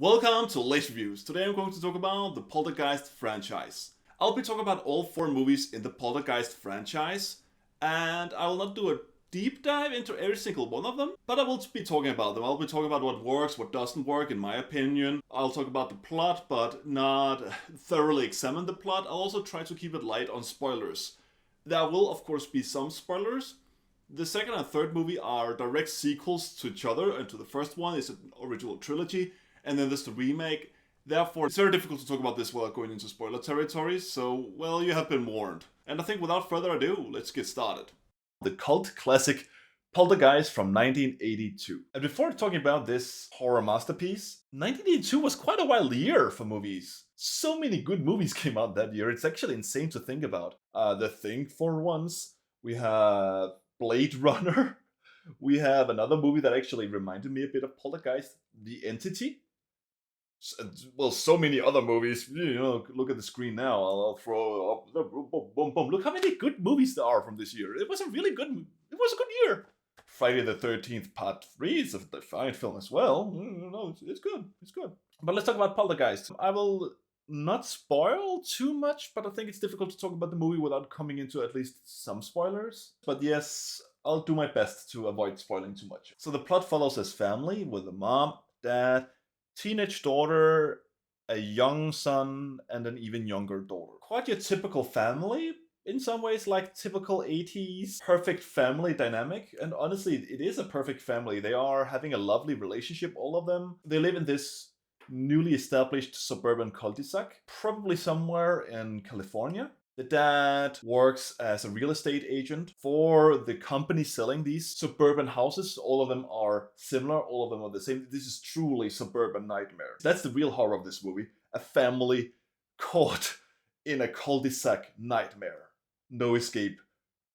Welcome to Late Reviews. Today I'm going to talk about the Poltergeist franchise. I'll be talking about all 4 movies in the Poltergeist franchise, and I will not do a deep dive into every single one of them, but I will be talking about them. I'll be talking about what works, what doesn't work, in my opinion. I'll talk about the plot, but not thoroughly examine the plot. I'll also try to keep it light on spoilers. There will, of course, be some spoilers. The second and third movie are direct sequels to each other, and to the first one is an original trilogy. And then there's the remake. Therefore, it's very difficult to talk about this without going into spoiler territory, so, well, you have been warned. And I think without further ado, let's get started. The cult classic Poltergeist from 1982. And before talking about this horror masterpiece, 1982 was quite a wild year for movies. So many good movies came out that year, it's actually insane to think about. The Thing for once, we have Blade Runner, we have another movie that actually reminded me a bit of Poltergeist, The Entity. Well, so many other movies. Look at the screen now. I'll throw up. Boom, boom, boom. Look how many good movies there are from this year. It was a really good. It was a good year. Friday the 13th Part 3 is a fine film as well. It's good. It's good. But let's talk about Poltergeist. I will not spoil too much, but I think it's difficult to talk about the movie without coming into at least some spoilers. But yes, I'll do my best to avoid spoiling too much. So the plot follows his family with a mom, dad, teenage daughter, a young son, and an even younger daughter. Quite your typical family, in some ways, like typical 80s perfect family dynamic. And honestly, it is a perfect family. They are having a lovely relationship, all of them. They live in this newly established suburban cul-de-sac, probably somewhere in California. The dad works as a real estate agent for the company selling these suburban houses. All of them are similar. All of them are the same. This is truly suburban nightmare. That's the real horror of this movie. A family caught in a cul-de-sac nightmare. No escape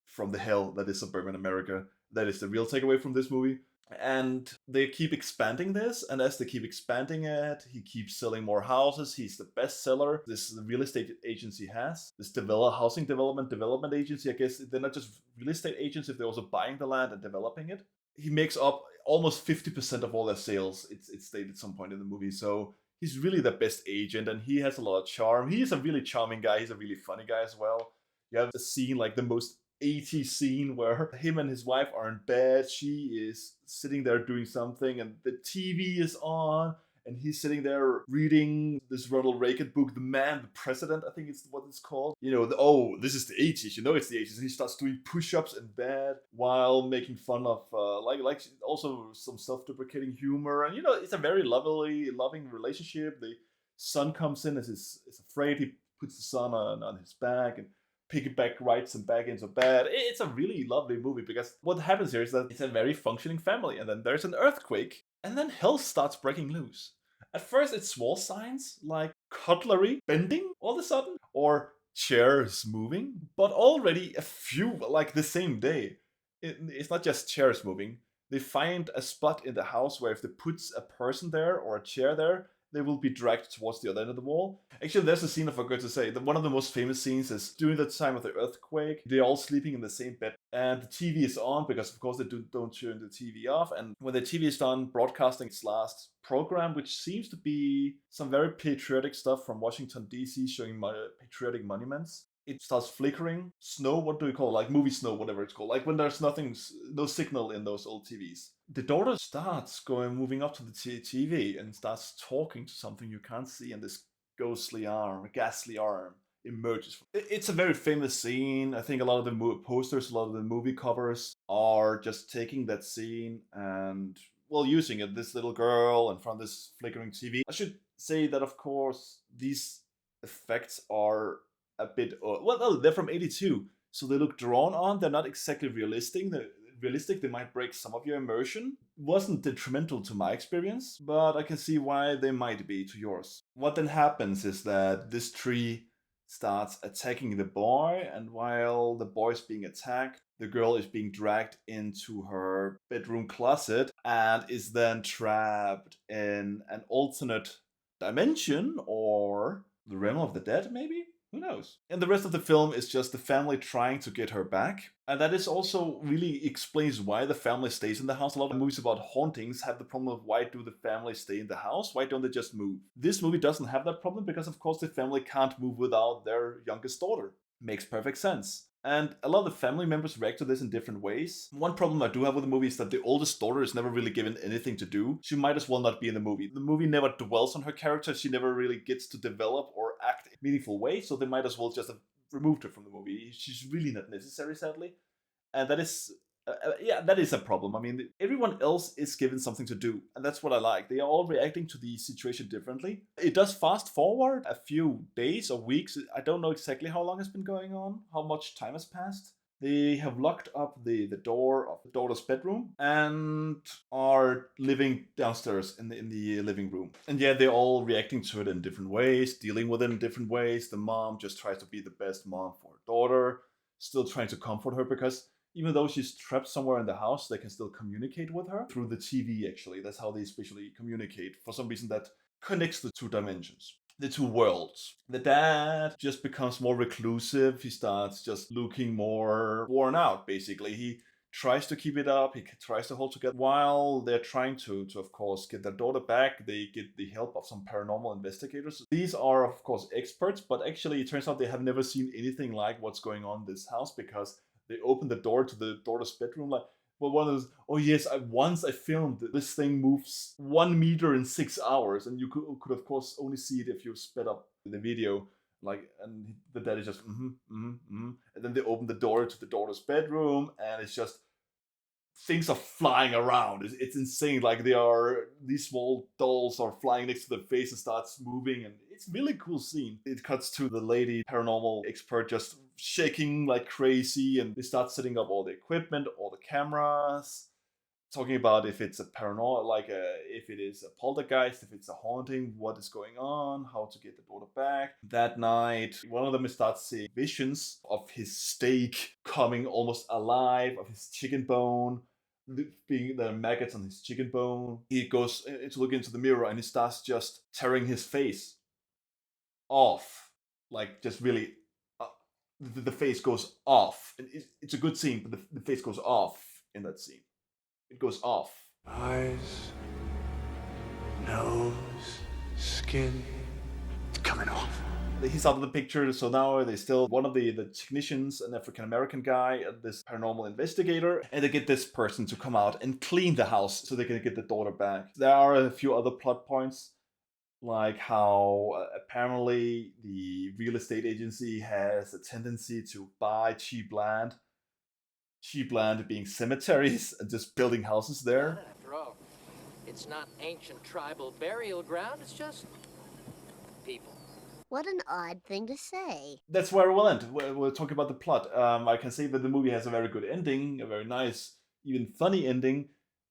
from the hell that is suburban America. That is the real takeaway from this movie. And they keep expanding this, and as they keep expanding it, he keeps selling more houses. He's the best seller this real estate agency has. This housing development agency, I guess they're not just real estate agents if they're also buying the land and developing it. He makes up almost 50% of all their sales, it's stated at some point in the movie. So he's really the best agent, and he has a lot of charm. He is a really charming guy. He's a really funny guy as well. You have a scene, like the most 80s scene, where him and his wife are in bed. She is sitting there doing something, and the TV is on, and he's sitting there reading this Ronald Reagan book, The Man, the President, I think it's what it's called. This is the 80s. It's the 80s. And he starts doing push-ups in bed while making fun of, like also some self-deprecating humor. And, it's a very loving relationship. The son comes in, is afraid. He puts the son on his back, and piggyback rides him back into bed. It's a really lovely movie because what happens here is that it's a very functioning family, and then there's an earthquake, and then hell starts breaking loose. At first, it's small signs like cutlery bending all of a sudden, or chairs moving, but already a few, like the same day, it's not just chairs moving. They find a spot in the house where if they put a person there or a chair there, they will be dragged towards the other end of the wall. Actually, there's a scene I forgot to say. One of the most famous scenes is during the time of the earthquake. They're all sleeping in the same bed, and the TV is on because, of course, they don't turn the TV off. And when the TV is done broadcasting its last program, which seems to be some very patriotic stuff from Washington, D.C., showing patriotic monuments, it starts flickering. Snow, what do we call it? Like movie snow, whatever it's called. Like when there's no signal in those old TVs. The daughter starts moving up to the TV and starts talking to something you can't see, and this ghastly arm emerges. It's a very famous scene. I think a lot of the posters, a lot of the movie covers are just taking that scene and, using it. This little girl in front of this flickering TV. I should say that, of course, these effects are a bit, they're from 82, so they look drawn on. They're not exactly realistic. They might break some of your immersion. Wasn't detrimental to my experience, but I can see why they might be to yours. What then happens is that this tree starts attacking the boy, and while the boy is being attacked, the girl is being dragged into her bedroom closet and is then trapped in an alternate dimension, or the realm of the dead, maybe? Who knows? And the rest of the film is just the family trying to get her back. And that is also really explains why the family stays in the house. A lot of movies about hauntings have the problem of why do the family stay in the house? Why don't they just move? This movie doesn't have that problem because, of course, the family can't move without their youngest daughter. Makes perfect sense. And a lot of the family members react to this in different ways. One problem I do have with the movie is that the oldest daughter is never really given anything to do. She might as well not be in the movie. The movie never dwells on her character. She never really gets to develop or act in a meaningful way, so they might as well just have removed her from the movie. She's really not necessary, sadly. And that is that is a problem. I mean, everyone else is given something to do, and that's what I like. They are all reacting to the situation differently. It does fast forward a few days or weeks. I don't know exactly how long it's been going on, how much time has passed. They have locked up the door of the daughter's bedroom and are living downstairs in the living room. And yeah, they're all reacting to it in different ways, dealing with it in different ways. The mom just tries to be the best mom for her daughter, still trying to comfort her because even though she's trapped somewhere in the house, they can still communicate with her through the TV, actually. That's how they especially communicate. For some reason, that connects the two dimensions, the two worlds. The dad just becomes more reclusive. He starts just looking more worn out, basically. He tries to keep it up. He tries to hold together. While they're trying to of course, get their daughter back, they get the help of some paranormal investigators. These are, of course, experts, but actually, it turns out they have never seen anything like what's going on in this house because they open the door to the daughter's bedroom like, well, one of those, oh yes, once I filmed this thing moves 1 meter in 6 hours, and you could of course only see it if you sped up the video, like, and the dad is just and then they open the door to the daughter's bedroom, and it's just things are flying around. It's insane. Like these small dolls are flying next to the face and starts moving, and it's really cool scene. It cuts to the lady paranormal expert just shaking like crazy, and they start setting up all the equipment, all the cameras, talking about if it's a paranormal, like if it is a poltergeist, if it's a haunting, what is going on, how to get the daughter back. That night, one of them starts seeing visions of his steak coming almost alive, of his chicken bone, being the maggots on his chicken bone. He goes to look into the mirror and he starts just tearing his face off, like just really. The face goes off. It's a good scene, but the face goes off in that scene. It goes off. Eyes, nose, skin, it's coming off. He's out of the picture, so now they still one of the technicians, an African American guy, and this paranormal investigator, and they get this person to come out and clean the house so they can get the daughter back. There are a few other plot points, like how apparently the real estate agency has a tendency to buy cheap land being cemeteries and just building houses there. After all, it's not ancient tribal burial ground, it's just people. What an odd thing to say. That's where we'll end. We'll talk about the plot. I can say that the movie has a very good ending, a very nice, even funny ending,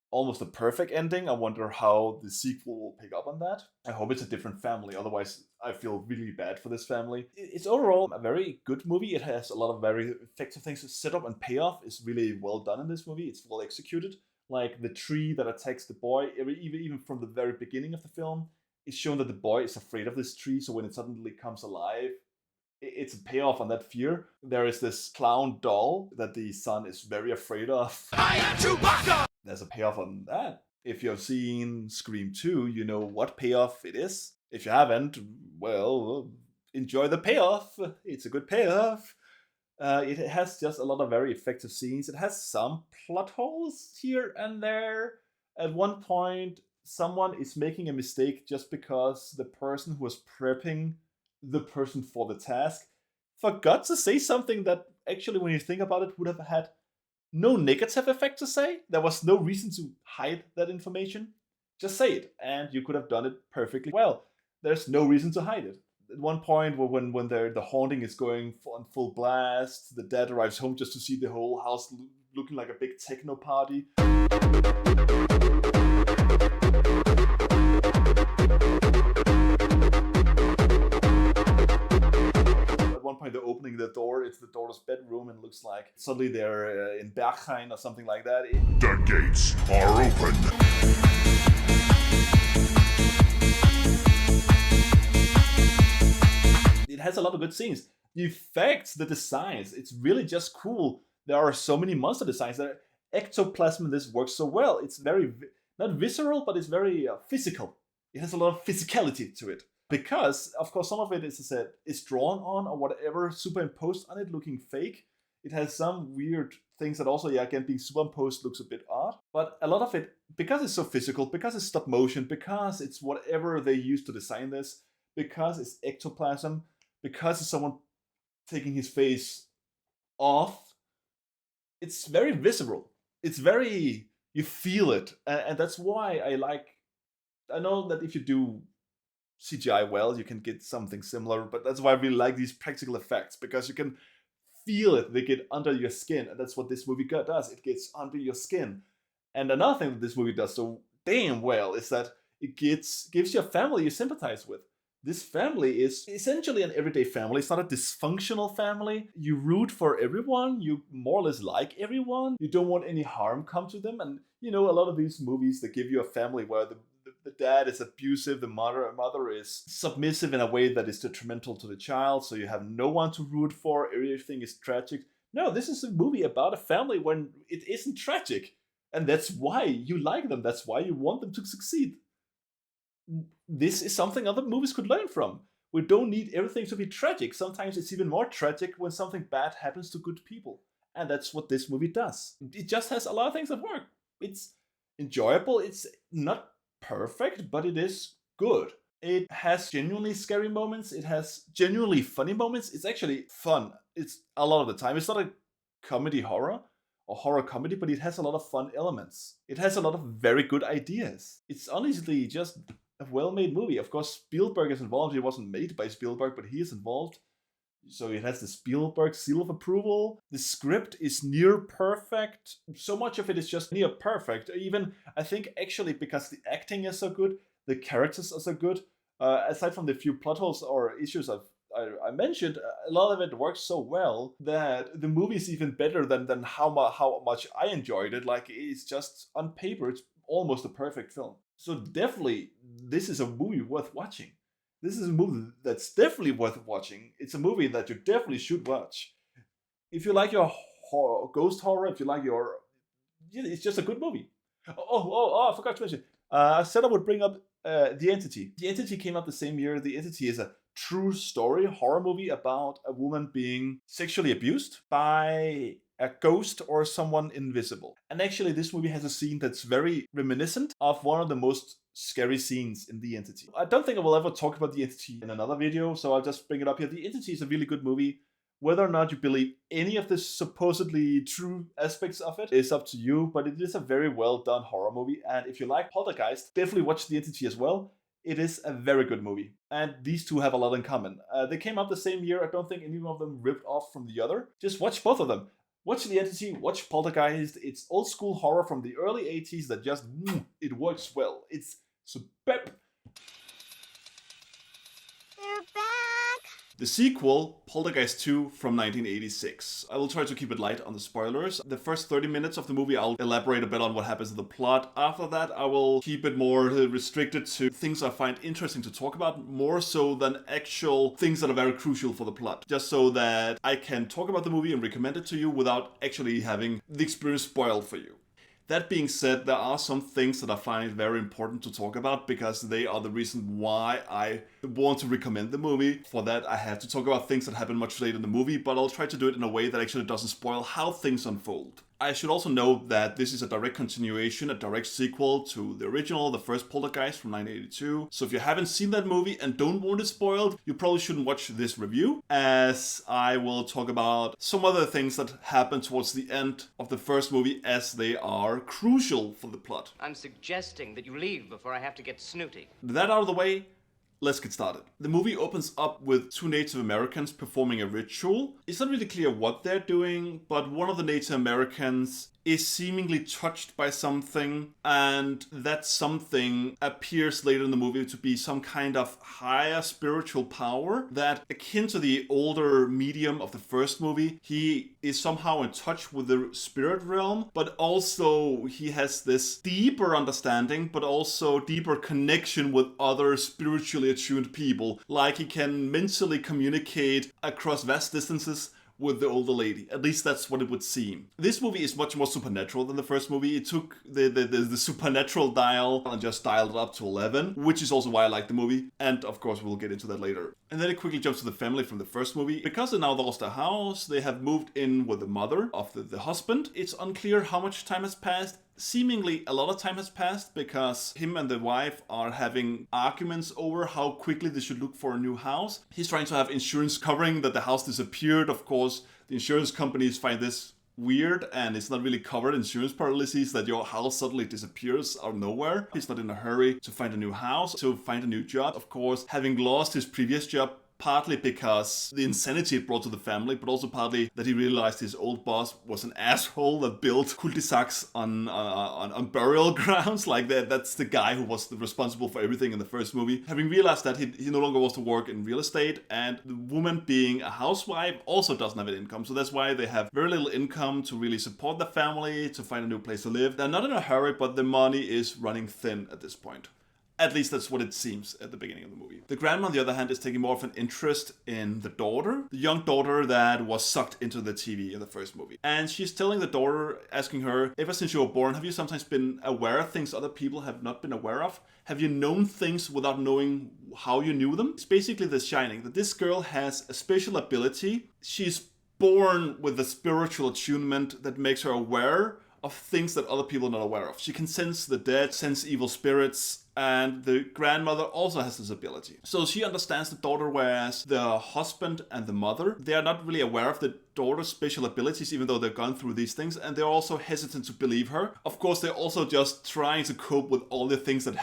almost a perfect ending. I wonder how the sequel will pick up on that. I hope it's a different family, otherwise I feel really bad for this family. It's overall a very good movie. It has a lot of very effective things. The setup and payoff is really well done in this movie. It's well executed. Like the tree that attacks the boy, even from the very beginning of the film, it's shown that the boy is afraid of this tree, so when it suddenly comes alive, it's a payoff on that fear. There is this clown doll that the son is very afraid of. I am Chewbacca! There's a payoff on that. If you've seen Scream 2, you know what payoff it is. If you haven't, well, enjoy the payoff. It's a good payoff. It has just a lot of very effective scenes. It has some plot holes here and there. At one point, someone is making a mistake just because the person who was prepping the person for the task forgot to say something that actually, when you think about it, would have had no negative effect to say. There was no reason to hide that information. Just say it, and you could have done it perfectly well. There's no reason to hide it. At one point, when the haunting is going on full blast, the dad arrives home just to see the whole house looking like a big techno party. At one point, they're opening the door. It's the daughter's bedroom, and it looks like suddenly they're in Berghain or something like that. The gates are open. It has a lot of good scenes. The effects, the designs, it's really just cool. There are so many monster designs. That ectoplasm in this works so well. It's very, not visceral, but it's very physical. It has a lot of physicality to it. Because, of course, some of it, as I said, is drawn on or whatever, superimposed on it, looking fake. It has some weird things that also, again, being superimposed looks a bit odd. But a lot of it, because it's so physical, because it's stop motion, because it's whatever they use to design this, because it's ectoplasm, because it's someone taking his face off, it's very visceral. It's very, you feel it. And that's why I know that if you do CGI well, you can get something similar, but that's why I really like these practical effects, because you can feel it, they get under your skin, and that's what this movie does. It gets under your skin. And another thing that this movie does so damn well is that it gives you a family you sympathize with. This family is essentially an everyday family. It's not a dysfunctional family. You root for everyone. You more or less like everyone. You don't want any harm come to them. And, a lot of these movies that give you a family where the dad is abusive, the mother is submissive in a way that is detrimental to the child, so you have no one to root for, everything is tragic. No, this is a movie about a family when it isn't tragic. And that's why you like them. That's why you want them to succeed. This is something other movies could learn from. We don't need everything to be tragic. Sometimes it's even more tragic when something bad happens to good people. And that's what this movie does. It just has a lot of things that work. It's enjoyable. It's not perfect, but it is good. It has genuinely scary moments. It has genuinely funny moments. It's actually fun. It's a lot of the time. It's not a comedy horror or horror comedy, but it has a lot of fun elements. It has a lot of very good ideas. It's honestly just a well-made movie. Of course, Spielberg is involved. It wasn't made by Spielberg, but he is involved. So it has the Spielberg seal of approval. The script is near perfect. So much of it is just near perfect. Even, I think, actually, because the acting is so good, the characters are so good. Aside from the few plot holes or issues I mentioned, a lot of it works so well that the movie is even better than how much I enjoyed it. Like, it's just, on paper, it's almost a perfect film. So definitely, this is a movie worth watching. This is a movie that's definitely worth watching. It's a movie that you definitely should watch. If you like your ghost horror, if you like it's just a good movie. I forgot to mention. I said I would bring up The Entity. The Entity came out the same year. The Entity is a true story horror movie about a woman being sexually abused by a ghost or someone invisible. And actually, this movie has a scene that's very reminiscent of one of the most scary scenes in The Entity. I don't think I will ever talk about The Entity in another video, so I'll just bring it up here. The Entity is a really good movie. Whether or not you believe any of the supposedly true aspects of it is up to you, but it is a very well done horror movie. And if you like Poltergeist, definitely watch The Entity as well. It is a very good movie. And these two have a lot in common. They came out the same year. I don't think any of them ripped off from the other. Just watch both of them. Watch The Entity, watch Poltergeist. It's old school horror from the early 80s that just, it works well. It's superb. They're back! The sequel, Poltergeist II from 1986. I will try to keep it light on the spoilers. The first 30 minutes of the movie, I'll elaborate a bit on what happens in the plot. After that, I will keep it more restricted to things I find interesting to talk about, more so than actual things that are very crucial for the plot. Just so that I can talk about the movie and recommend it to you without actually having the experience spoiled for you. That being said, there are some things that I find very important to talk about because they are the reason why I want to recommend the movie. For that, I have to talk about things that happen much later in the movie, but I'll try to do it in a way that actually doesn't spoil how things unfold. I should also note that this is a direct continuation, a direct sequel to the original, the first Poltergeist from 1982. So if you haven't seen that movie and don't want it spoiled, you probably shouldn't watch this review, as I will talk about some other things that happen towards the end of the first movie as they are crucial for the plot. I'm suggesting that you leave before I have to get snooty. With that out of the way, let's get started. The movie opens up with two Native Americans performing a ritual. It's not really clear what they're doing, but one of the Native Americans is seemingly touched by something, and that something appears later in the movie to be some kind of higher spiritual power that, akin to the older medium of the first movie, he is somehow in touch with the spirit realm, but also he has this deeper understanding, but also deeper connection with other spiritually attuned people. Like he can mentally communicate across vast distances with the older lady. At least that's what it would seem. This movie is much more supernatural than the first movie. It took the supernatural dial and just dialed it up to 11, which is also why I like the movie. And of course, we'll get into that later. And then it quickly jumps to the family from the first movie. Because they now lost their house, they have moved in with the mother of the husband. It's unclear how much time has passed. Seemingly a lot of time has passed because him and the wife are having arguments over how quickly they should look for a new house. He's trying to have insurance covering that the house disappeared. Of course, the insurance companies find this weird, and it's not really covered insurance policies that your house suddenly disappears out of nowhere. He's not in a hurry to find a new house, to find a new job. Of course, having lost his previous job, partly because the insanity it brought to the family, but also partly that he realized his old boss was an asshole that built cul-de-sacs on burial grounds. Like that's the guy who was responsible for everything in the first movie. Having realized that, he no longer wants to work in real estate, and the woman, being a housewife, also doesn't have an income. So that's why they have very little income to really support the family, to find a new place to live. They're not in a hurry, but the money is running thin at this point. At least that's what it seems at the beginning of the movie. The grandma, on the other hand, is taking more of an interest in the daughter, the young daughter that was sucked into the TV in the first movie. And she's telling the daughter, asking her, ever since you were born, have you sometimes been aware of things other people have not been aware of? Have you known things without knowing how you knew them? It's basically The Shining, that this girl has a special ability. She's born with a spiritual attunement that makes her aware of things that other people are not aware of. She can sense the dead, sense evil spirits, and the grandmother also has this ability. So she understands the daughter, whereas the husband and the mother, they are not really aware of the daughter's special abilities, even though they've gone through these things, and they're also hesitant to believe her. Of course, they're also just trying to cope with all the things that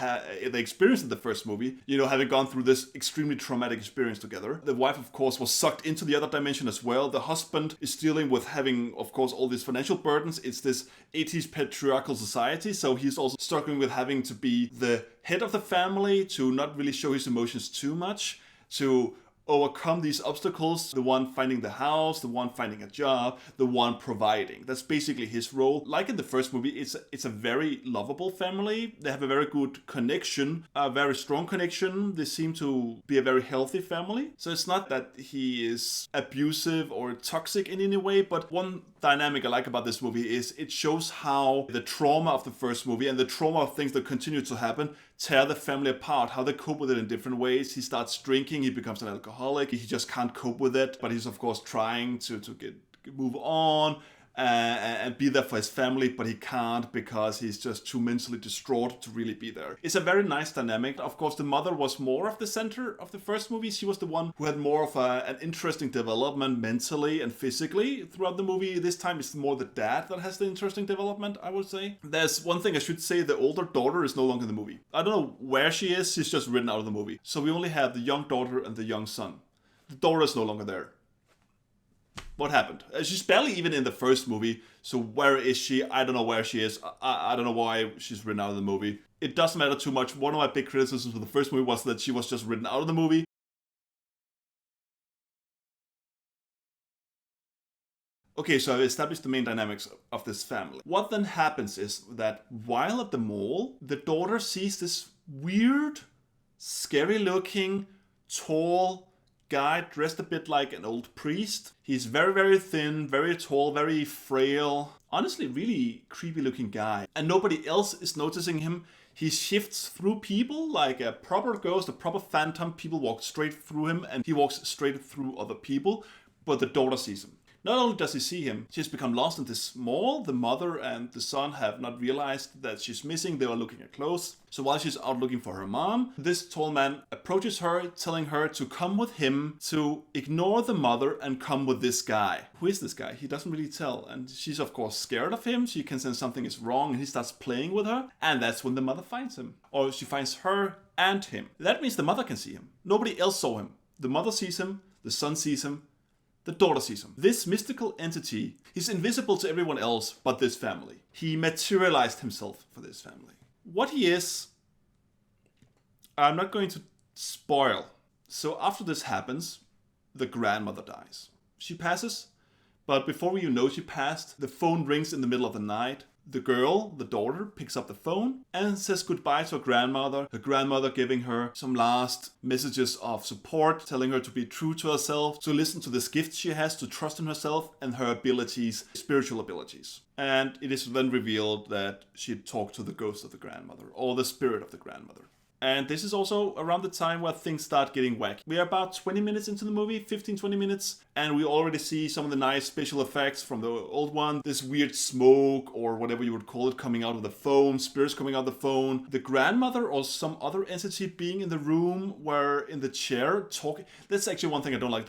they experienced in the first movie, you know, having gone through this extremely traumatic experience together. The wife, of course, was sucked into the other dimension as well. The husband is dealing with having, of course, all these financial burdens. It's this 80s patriarchal society, so he's also struggling with having to be the head of the family, to not really show his emotions too much, to overcome these obstacles, the one finding the house, the one finding a job, the one providing. That's basically his role. Like in the first movie, it's a very lovable family. They have a very good connection, a very strong connection. They seem to be a very healthy family. So it's not that he is abusive or toxic in any way, but one dynamic I like about this movie is it shows how the trauma of the first movie and the trauma of things that continue to happen tear the family apart, how they cope with it in different ways. He starts drinking, he becomes an alcoholic, he just can't cope with it, but he's of course trying to move on and be there for his family, but he can't because he's just too mentally distraught to really be there. It's a very nice dynamic. Of course, the mother was more of the center of the first movie. She was the one who had more of an interesting development mentally and physically throughout the movie. This time it's more the dad that has the interesting development, I would say. There's one thing I should say: the older daughter is no longer in the movie. I don't know where she is, she's just written out of the movie. So we only have the young daughter and the young son. The daughter is no longer there. What happened? She's barely even in the first movie, so where is she? I don't know where she is. I don't know why she's written out of the movie. It doesn't matter too much. One of my big criticisms of the first movie was that she was just written out of the movie. Okay, so I've established the main dynamics of this family. What then happens is that while at the mall, the daughter sees this weird, scary-looking, tall guy dressed a bit like an old priest. He's very, very thin, very tall, very frail. Honestly, really creepy looking guy. And nobody else is noticing him. He shifts through people like a proper ghost, a proper phantom. People walk straight through him and he walks straight through other people. But the daughter sees him. Not only does he see him, she's become lost in this mall. The mother and the son have not realized that she's missing. They are looking at clothes. So while she's out looking for her mom, this tall man approaches her, telling her to come with him, to ignore the mother and come with this guy. Who is this guy? He doesn't really tell. And she's of course scared of him. She can sense something is wrong and he starts playing with her. And that's when the mother finds him. Or she finds her and him. That means the mother can see him. Nobody else saw him. The mother sees him, the son sees him, The daughter sees him. This mystical entity, he's invisible to everyone else but this family. He materialized himself for this family. What he is, I'm not going to spoil. So after this happens, the grandmother dies. She passes, but before we even know she passed, the phone rings in the middle of the night. The girl, the daughter, picks up the phone and says goodbye to her grandmother giving her some last messages of support, telling her to be true to herself, to listen to this gift she has, to trust in herself and her abilities, spiritual abilities. And it is then revealed that she had talked to the ghost of the grandmother, or the spirit of the grandmother. And this is also around the time where things start getting wacky. We are about 20 minutes into the movie, 15-20 minutes, and we already see some of the nice special effects from the old one. This weird smoke, or whatever you would call it, coming out of the phone, spirits coming out of the phone. The grandmother or some other entity being in the room, where in the chair, talking. That's actually one thing I don't like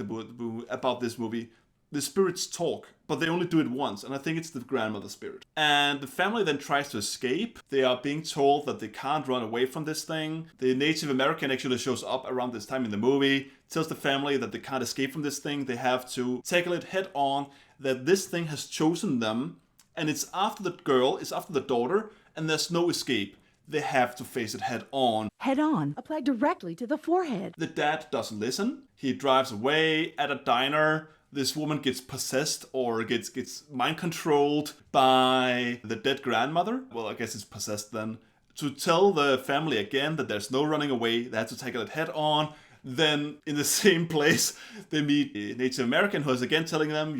about this movie. The spirits talk, but they only do it once, and I think it's the grandmother spirit. And the family then tries to escape. They are being told that they can't run away from this thing. The Native American actually shows up around this time in the movie, tells the family that they can't escape from this thing. They have to tackle it head on, that this thing has chosen them, and it's after the girl, it's after the daughter, and there's no escape. They have to face it head on. Head on. Apply directly to the forehead. The dad doesn't listen. He drives away. At a diner, this woman gets possessed or gets mind controlled by the dead grandmother. Well, I guess it's possessed then. To tell the family again that there's no running away, they have to tackle it head on. Then in the same place, they meet a Native American who is again telling them,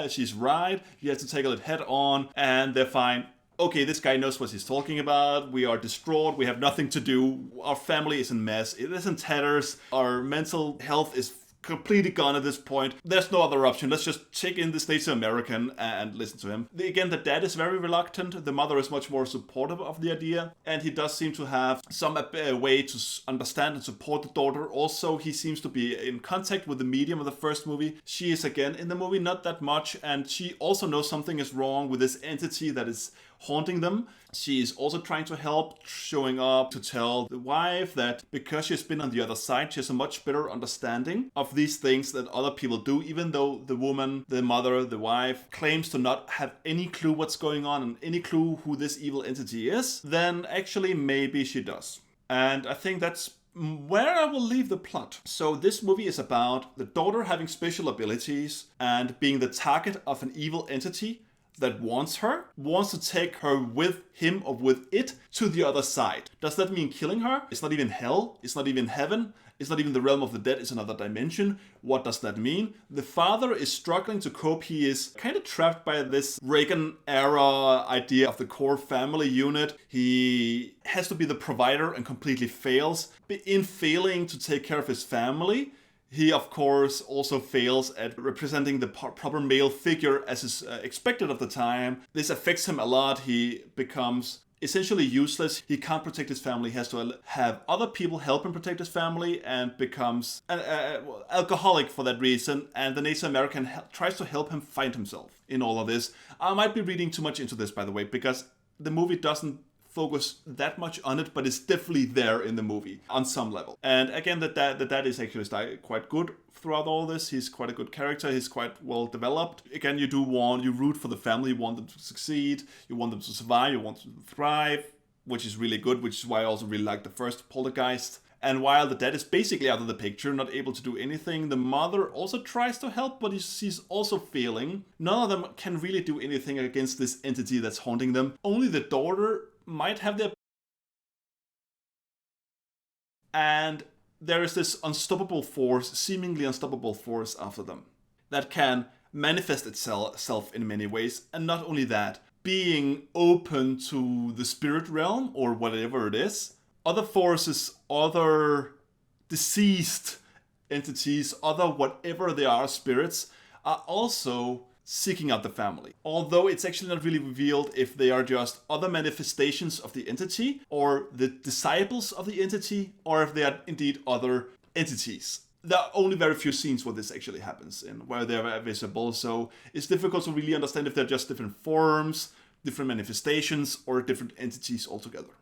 she's right, you have to tackle it head on, and they're fine. Okay, this guy knows what he's talking about. We are distraught. We have nothing to do. Our family is in mess. It is in tatters. Our mental health is completely gone at this point. There's no other option. Let's just take in this Native American and listen to him. Again, the dad is very reluctant. The mother is much more supportive of the idea. And he does seem to have some way to understand and support the daughter. Also, he seems to be in contact with the medium of the first movie. She is again in the movie, not that much. And she also knows something is wrong with this entity that is haunting them. She is also trying to help, showing up to tell the wife that because she's been on the other side, she has a much better understanding of these things than other people do, even though the woman, the mother, the wife, claims to not have any clue what's going on and any clue who this evil entity is, then actually maybe she does. And I think that's where I will leave the plot. So this movie is about the daughter having special abilities and being the target of an evil entity that wants to take her with him or with it to the other side. Does that mean killing her? It's not even hell. It's not even heaven. It's not even the realm of the dead. It's another dimension. What does that mean? The father is struggling to cope. He is kind of trapped by this Reagan-era idea of the core family unit. He has to be the provider and completely fails. In failing to take care of his family, he, of course, also fails at representing the proper male figure as is expected of the time. This affects him a lot. He becomes essentially useless. He can't protect his family. He has to have other people help him protect his family and becomes an alcoholic for that reason. And the Native American tries to help him find himself in all of this. I might be reading too much into this, by the way, because the movie doesn't focus that much on it, but it's definitely there in the movie on some level. And again, the dad is actually quite good throughout all this. He's quite a good character. He's quite well developed. Again, you root for the family. You want them to succeed. You want them to survive. You want them to thrive, which is really good, which is why I also really like the first Poltergeist. And while the dad is basically out of the picture, not able to do anything, the mother also tries to help, but she's also failing. None of them can really do anything against this entity that's haunting them. Only the daughter might have their... And there is this seemingly unstoppable force after them, that can manifest itself in many ways. And not only that, being open to the spirit realm, or whatever it is, other forces, other deceased entities, other whatever they are, spirits, are also seeking out the family. Although it's actually not really revealed if they are just other manifestations of the entity, or the disciples of the entity, or if they are indeed other entities. There are only very few scenes where this actually happens in, where they're visible, so it's difficult to really understand if they're just different forms, different manifestations, or different entities altogether.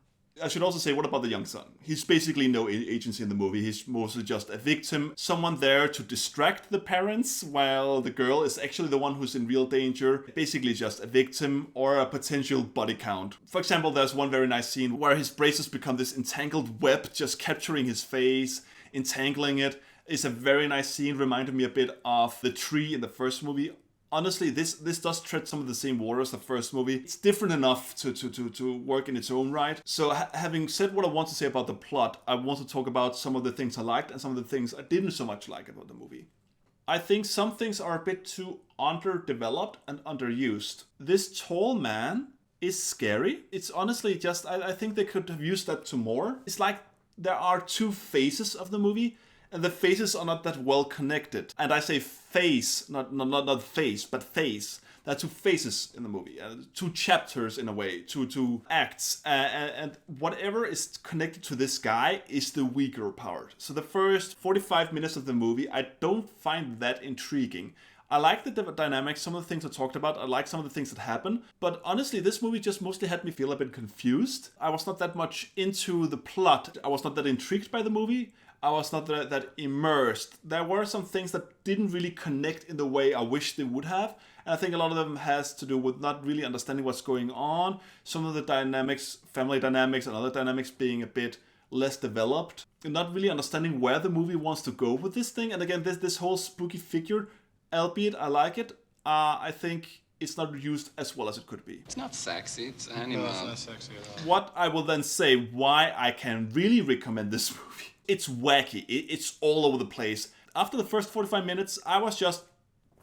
I should also say, what about the young son? He's basically no agency in the movie. He's mostly just a victim, someone there to distract the parents, while the girl is actually the one who's in real danger. Basically just a victim or a potential body count. For example, there's one very nice scene where his braces become this entangled web, just capturing his face, entangling it. It's a very nice scene, reminded me a bit of the tree in the first movie. Honestly, this does tread some of the same water as the first movie. It's different enough to work in its own right. So having said what I want to say about the plot, I want to talk about some of the things I liked and some of the things I didn't so much like about the movie. I think some things are a bit too underdeveloped and underused. This tall man is scary. It's honestly just, I think they could have used that to more. It's like there are two phases of the movie, and the phases are not that well connected. And I say phase, not face, but phase. There are two phases in the movie, two chapters in a way, two acts. And whatever is connected to this guy is the weaker part. So the first 45 minutes of the movie, I don't find that intriguing. I like the dynamics, some of the things I talked about. I like some of the things that happen. But honestly, this movie just mostly had me feel a bit confused. I was not that much into the plot. I was not that intrigued by the movie. I was not that immersed. There were some things that didn't really connect in the way I wish they would have. And I think a lot of them has to do with not really understanding what's going on. Some of the dynamics, family dynamics and other dynamics being a bit less developed. And not really understanding where the movie wants to go with this thing. And again, this whole spooky figure, albeit I like it, I think it's not used as well as it could be. It's not sexy, it's animal. No, it's not sexy at all. What I will then say why I can really recommend this movie. It's wacky. It's all over the place. After the first 45 minutes, I was just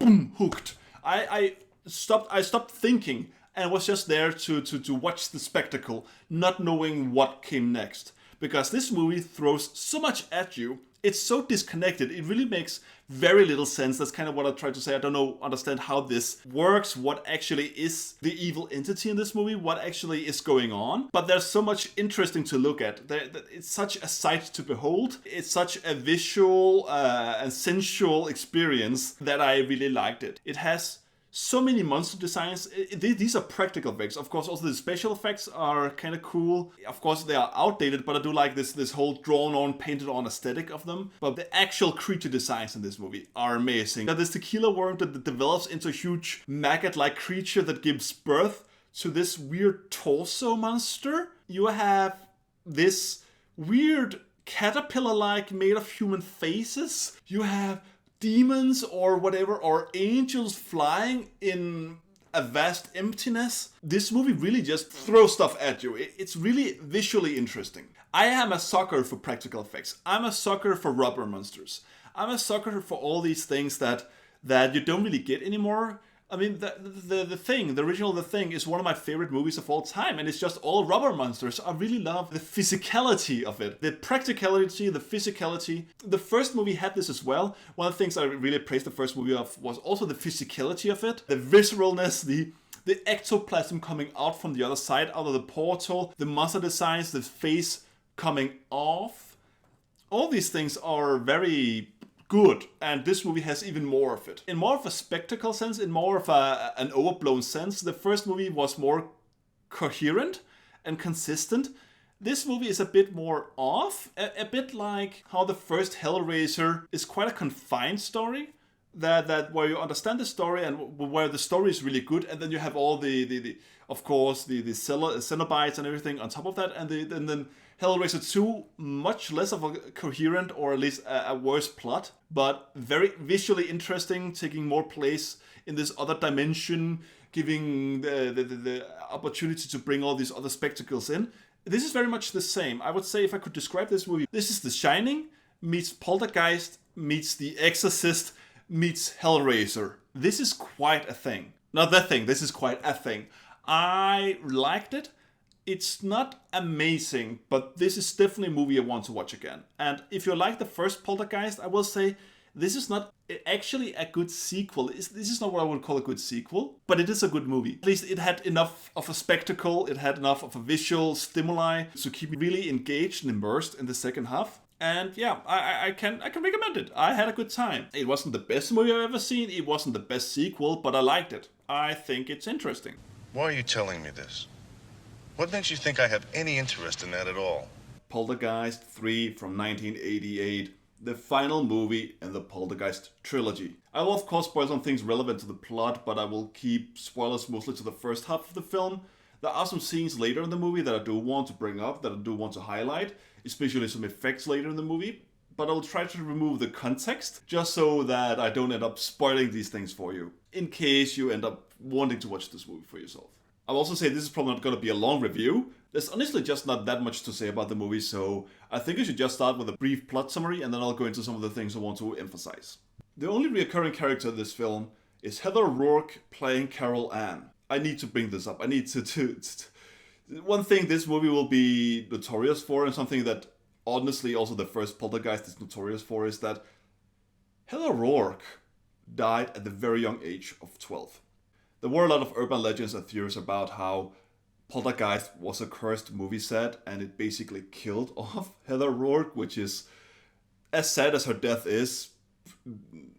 hooked. I stopped thinking and was just there to watch the spectacle, not knowing what came next. Because this movie throws so much at you. It's so disconnected. It really makes very little sense. That's kind of what I tried to say. I don't understand how this works, what actually is the evil entity in this movie, what actually is going on. But there's so much interesting to look at. It's such a sight to behold. It's such a visual and sensual experience that I really liked it. It has so many monster designs. These are practical effects. Of course, also the special effects are kind of cool. Of course, they are outdated, but I do like this whole drawn-on, painted-on aesthetic of them. But the actual creature designs in this movie are amazing. There's the killer worm that develops into a huge maggot-like creature that gives birth to this weird torso monster. You have this weird caterpillar-like made of human faces. You have demons or whatever, or angels flying in a vast emptiness. This movie really just throws stuff at you. It's really visually interesting. I am a sucker for practical effects. I'm a sucker for rubber monsters. I'm a sucker for all these things that you don't really get anymore. I mean, the original The Thing is one of my favorite movies of all time, and it's just all rubber monsters. I really love the physicality of it. The practicality, the physicality. The first movie had this as well. One of the things I really praised the first movie of was also the physicality of it. The visceralness, the ectoplasm coming out from the other side, out of the portal, the monster designs, the face coming off. All these things are very good, and this movie has even more of it. In more of a spectacle sense, in more of an overblown sense, the first movie was more coherent and consistent. This movie is a bit more off, a bit like how the first Hellraiser is quite a confined story, that where you understand the story and where the story is really good, and then you have all the of course the Cenobites and everything on top of that, and then Hellraiser 2, much less of a coherent, or at least a worse plot, but very visually interesting, taking more place in this other dimension, giving the opportunity to bring all these other spectacles in. This is very much the same. I would say if I could describe this movie, this is The Shining meets Poltergeist meets The Exorcist meets Hellraiser. This is quite a thing. Not the thing, this is quite a thing. I liked it. It's not amazing, but this is definitely a movie I want to watch again. And if you like the first Poltergeist, I will say this is not actually a good sequel. This is not what I would call a good sequel, but it is a good movie. At least it had enough of a spectacle, it had enough of a visual stimuli to keep me really engaged and immersed in the second half. And yeah, I can recommend it. I had a good time. It wasn't the best movie I've ever seen, it wasn't the best sequel, but I liked it. I think it's interesting. Why are you telling me this? What makes you think I have any interest in that at all? Poltergeist III from 1988, the final movie in the Poltergeist trilogy. I will of course spoil some things relevant to the plot, but I will keep spoilers mostly to the first half of the film. There are some scenes later in the movie that I do want to bring up, that I do want to highlight, especially some effects later in the movie, but I'll try to remove the context, just so that I don't end up spoiling these things for you, in case you end up wanting to watch this movie for yourself. I'll also say this is probably not going to be a long review. There's honestly just not that much to say about the movie, so I think I should just start with a brief plot summary and then I'll go into some of the things I want to emphasize. The only recurring character in this film is Heather O'Rourke playing Carol Ann. I need to bring this up. I need to one thing this movie will be notorious for, and something that honestly also the first Poltergeist is notorious for, is that Heather O'Rourke died at the very young age of 12. There were a lot of urban legends and theories about how Poltergeist was a cursed movie set and it basically killed off Heather O'Rourke, which is, as sad as her death is,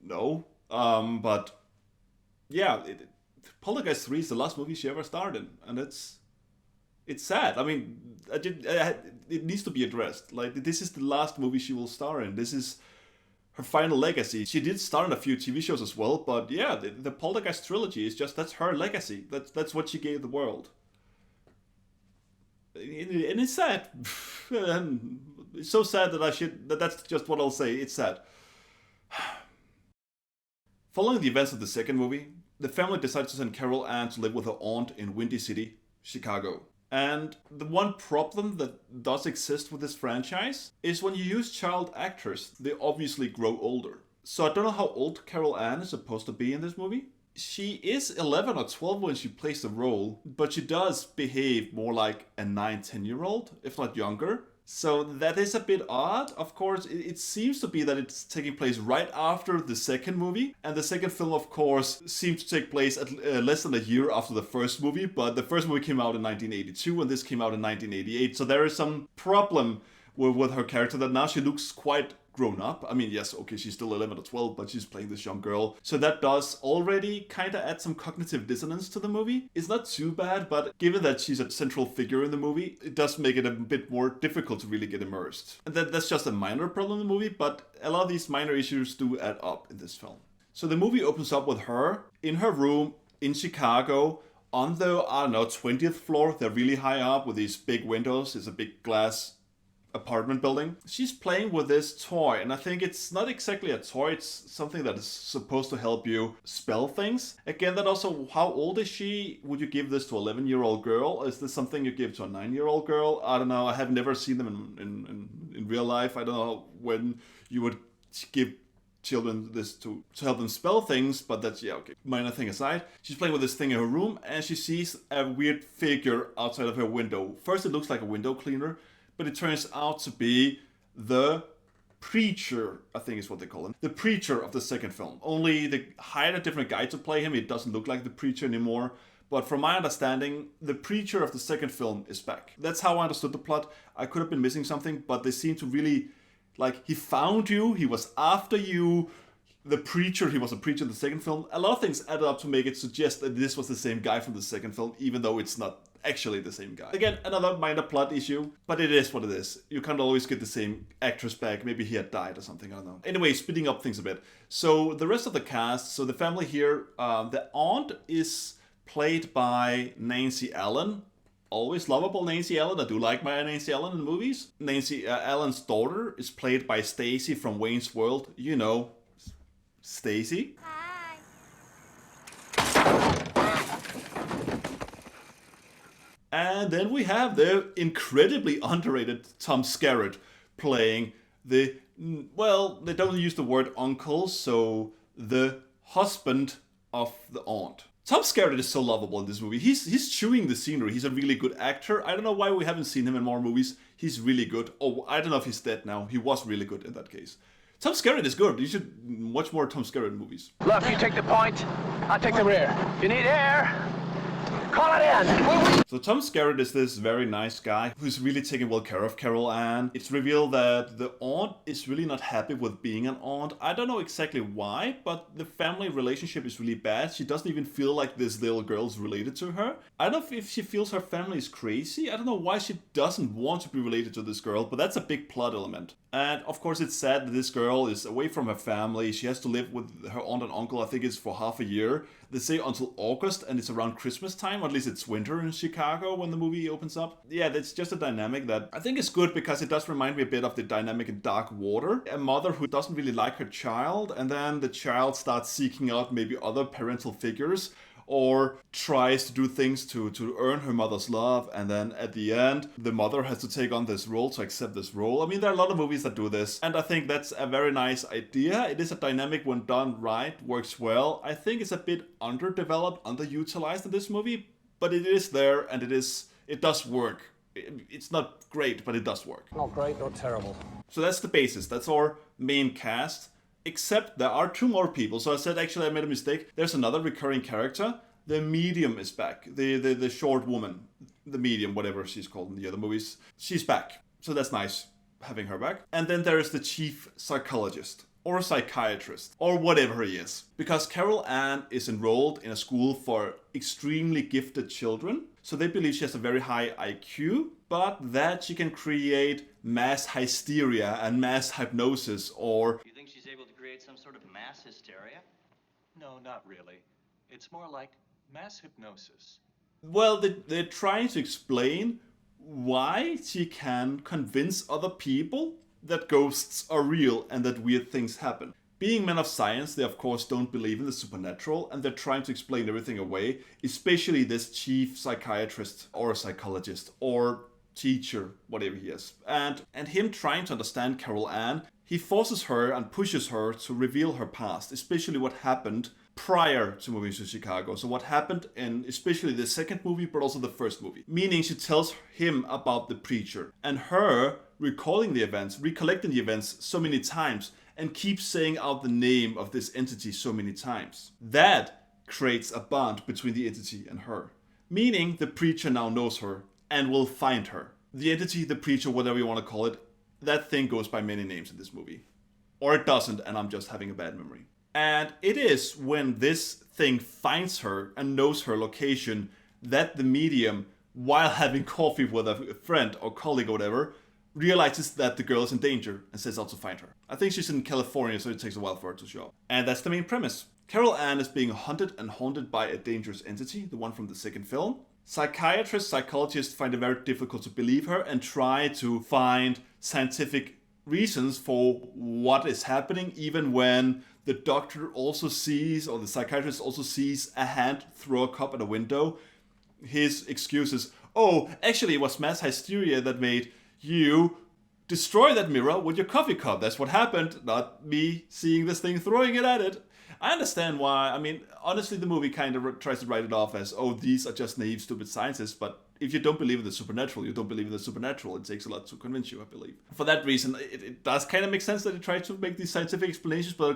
no. But yeah, Poltergeist 3 is the last movie she ever starred in, and it's sad. I mean, it needs to be addressed. Like, this is the last movie she will star in. This is her final legacy. She did star in a few TV shows as well, but yeah, the Poltergeist trilogy is just, that's her legacy. That's what she gave the world. And it's sad. And it's so sad that that's just what I'll say. It's sad. Following the events of the second movie, the family decides to send Carol Ann to live with her aunt in Windy City, Chicago. And the one problem that does exist with this franchise is when you use child actors, they obviously grow older. So I don't know how old Carol Ann is supposed to be in this movie. She is 11 or 12 when she plays the role, but she does behave more like a 9-10-year-old, if not younger. So that is a bit odd. Of course, it seems to be that it's taking place right after the second movie. And the second film, of course, seems to take place at less than a year after the first movie. But the first movie came out in 1982 and this came out in 1988. So there is some problem with her character that now she looks quite grown up. I mean, yes, okay, she's still 11 or 12, but she's playing this young girl. So that does already kind of add some cognitive dissonance to the movie. It's not too bad, but given that she's a central figure in the movie, it does make it a bit more difficult to really get immersed. And that's just a minor problem in the movie, but a lot of these minor issues do add up in this film. So the movie opens up with her in her room in Chicago on the, 20th floor. They're really high up with these big windows. It's a big glass apartment building. She's playing with this toy, and I think it's not exactly a toy, it's something that is supposed to help you spell things. Again, that also, how old is she? Would you give this to an 11-year-old girl? Is this something you give to a 9-year-old girl? I don't know. I have never seen them in real life. I don't know when you would give children this to help them spell things, but that's, yeah, okay. Minor thing aside, she's playing with this thing in her room, and she sees a weird figure outside of her window. First, it looks like a window cleaner, but it turns out to be the preacher, I think is what they call him. The preacher of the second film. Only they hired a different guy to play him. It doesn't look like the preacher anymore. But from my understanding, the preacher of the second film is back. That's how I understood the plot. I could have been missing something, but they seem to really, like, he found you, he was after you. The preacher, he was a preacher in the second film. A lot of things added up to make it suggest that this was the same guy from the second film, even though it's not actually the same guy. Again, another minor plot issue, but it is what it is. You can't always get the same actress back. Maybe he had died or something, I don't know. Anyway, speeding up things a bit. So the rest of the cast, so the family here, the aunt is played by Nancy Allen. Always lovable Nancy Allen. I do like my Nancy Allen in movies. Nancy Allen's daughter is played by Stacy from Wayne's World. You know, Stacy. And then we have the incredibly underrated Tom Skerrit playing the, well, they don't use the word uncle, so the husband of the aunt. Tom Skerrit is so lovable in this movie. He's chewing the scenery. He's a really good actor. I don't know why we haven't seen him in more movies. He's really good. Oh, I don't know if he's dead now. He was really good in that case. Tom Skerrit is good. You should watch more Tom Skerrit movies. Look, you take the point, I'll take the rear. If you need air, Call it in! So Tom Skerrit is this very nice guy who's really taking well care of Carol Ann. It's revealed that the aunt is really not happy with being an aunt. I don't know exactly why, but the family relationship is really bad. She doesn't even feel like this little girl's related to her. I don't know if she feels her family is crazy. I don't know why she doesn't want to be related to this girl, but that's a big plot element. And of course it's sad that this girl is away from her family. She has to live with her aunt and uncle, I think it's for half a year. They say until August, and it's around Christmas time, or at least it's winter in Chicago when the movie opens up. Yeah, that's just a dynamic that I think is good because it does remind me a bit of the dynamic in Dark Water. A mother who doesn't really like her child, and then the child starts seeking out maybe other parental figures, or tries to do things to earn her mother's love, and then at the end, the mother has to take on this role, to accept this role. I mean, there are a lot of movies that do this, and I think that's a very nice idea. It is a dynamic when done right, works well. I think it's a bit underdeveloped, underutilized in this movie, but it is there, and it does work. It's not great, but it does work. Not great, not terrible. So that's the basis. That's our main cast. Except there are two more people. So I said, actually, I made a mistake. There's another recurring character. The medium is back. The short woman. The medium, whatever she's called in the other movies. She's back. So that's nice, having her back. And then there is the chief psychologist. Or psychiatrist. Or whatever he is. Because Carol Ann is enrolled in a school for extremely gifted children. So they believe she has a very high IQ, but that she can create mass hysteria and mass hypnosis, or... You think she's able to create some sort of mass hysteria? No, not really. It's more like mass hypnosis. Well, they're trying to explain why she can convince other people that ghosts are real and that weird things happen. Being men of science, they of course don't believe in the supernatural, and they're trying to explain everything away, especially this chief psychiatrist or psychologist or teacher, whatever he is. And him trying to understand Carol Ann, he forces her and pushes her to reveal her past, especially what happened prior to moving to Chicago. So what happened in especially the second movie, but also the first movie. Meaning she tells him about the preacher, and her recollecting the events so many times, and keeps saying out the name of this entity so many times. That creates a bond between the entity and her. Meaning the preacher now knows her and will find her. The entity, the preacher, whatever you want to call it, that thing goes by many names in this movie. Or it doesn't, and I'm just having a bad memory. And it is when this thing finds her and knows her location that the medium, while having coffee with a friend or colleague or whatever, realizes that the girl is in danger and sets out to find her. I think she's in California, so it takes a while for her to show up. And that's the main premise. Carol Ann is being hunted and haunted by a dangerous entity, the one from the second film. Psychiatrists, psychologists find it very difficult to believe her and try to find scientific reasons for what is happening, even when the doctor also sees, or the psychiatrist also sees, a hand throw a cup at a window. His excuse is, oh, actually it was mass hysteria that made you destroy that mirror with your coffee cup. That's what happened, not me seeing this thing throwing it at it. I understand why. I mean, honestly, the movie kind of tries to write it off as, oh, these are just naive, stupid scientists, but if you don't believe in the supernatural, you don't believe in the supernatural. It takes a lot to convince you, I believe. For that reason, it does kind of make sense that it tries to make these scientific explanations, but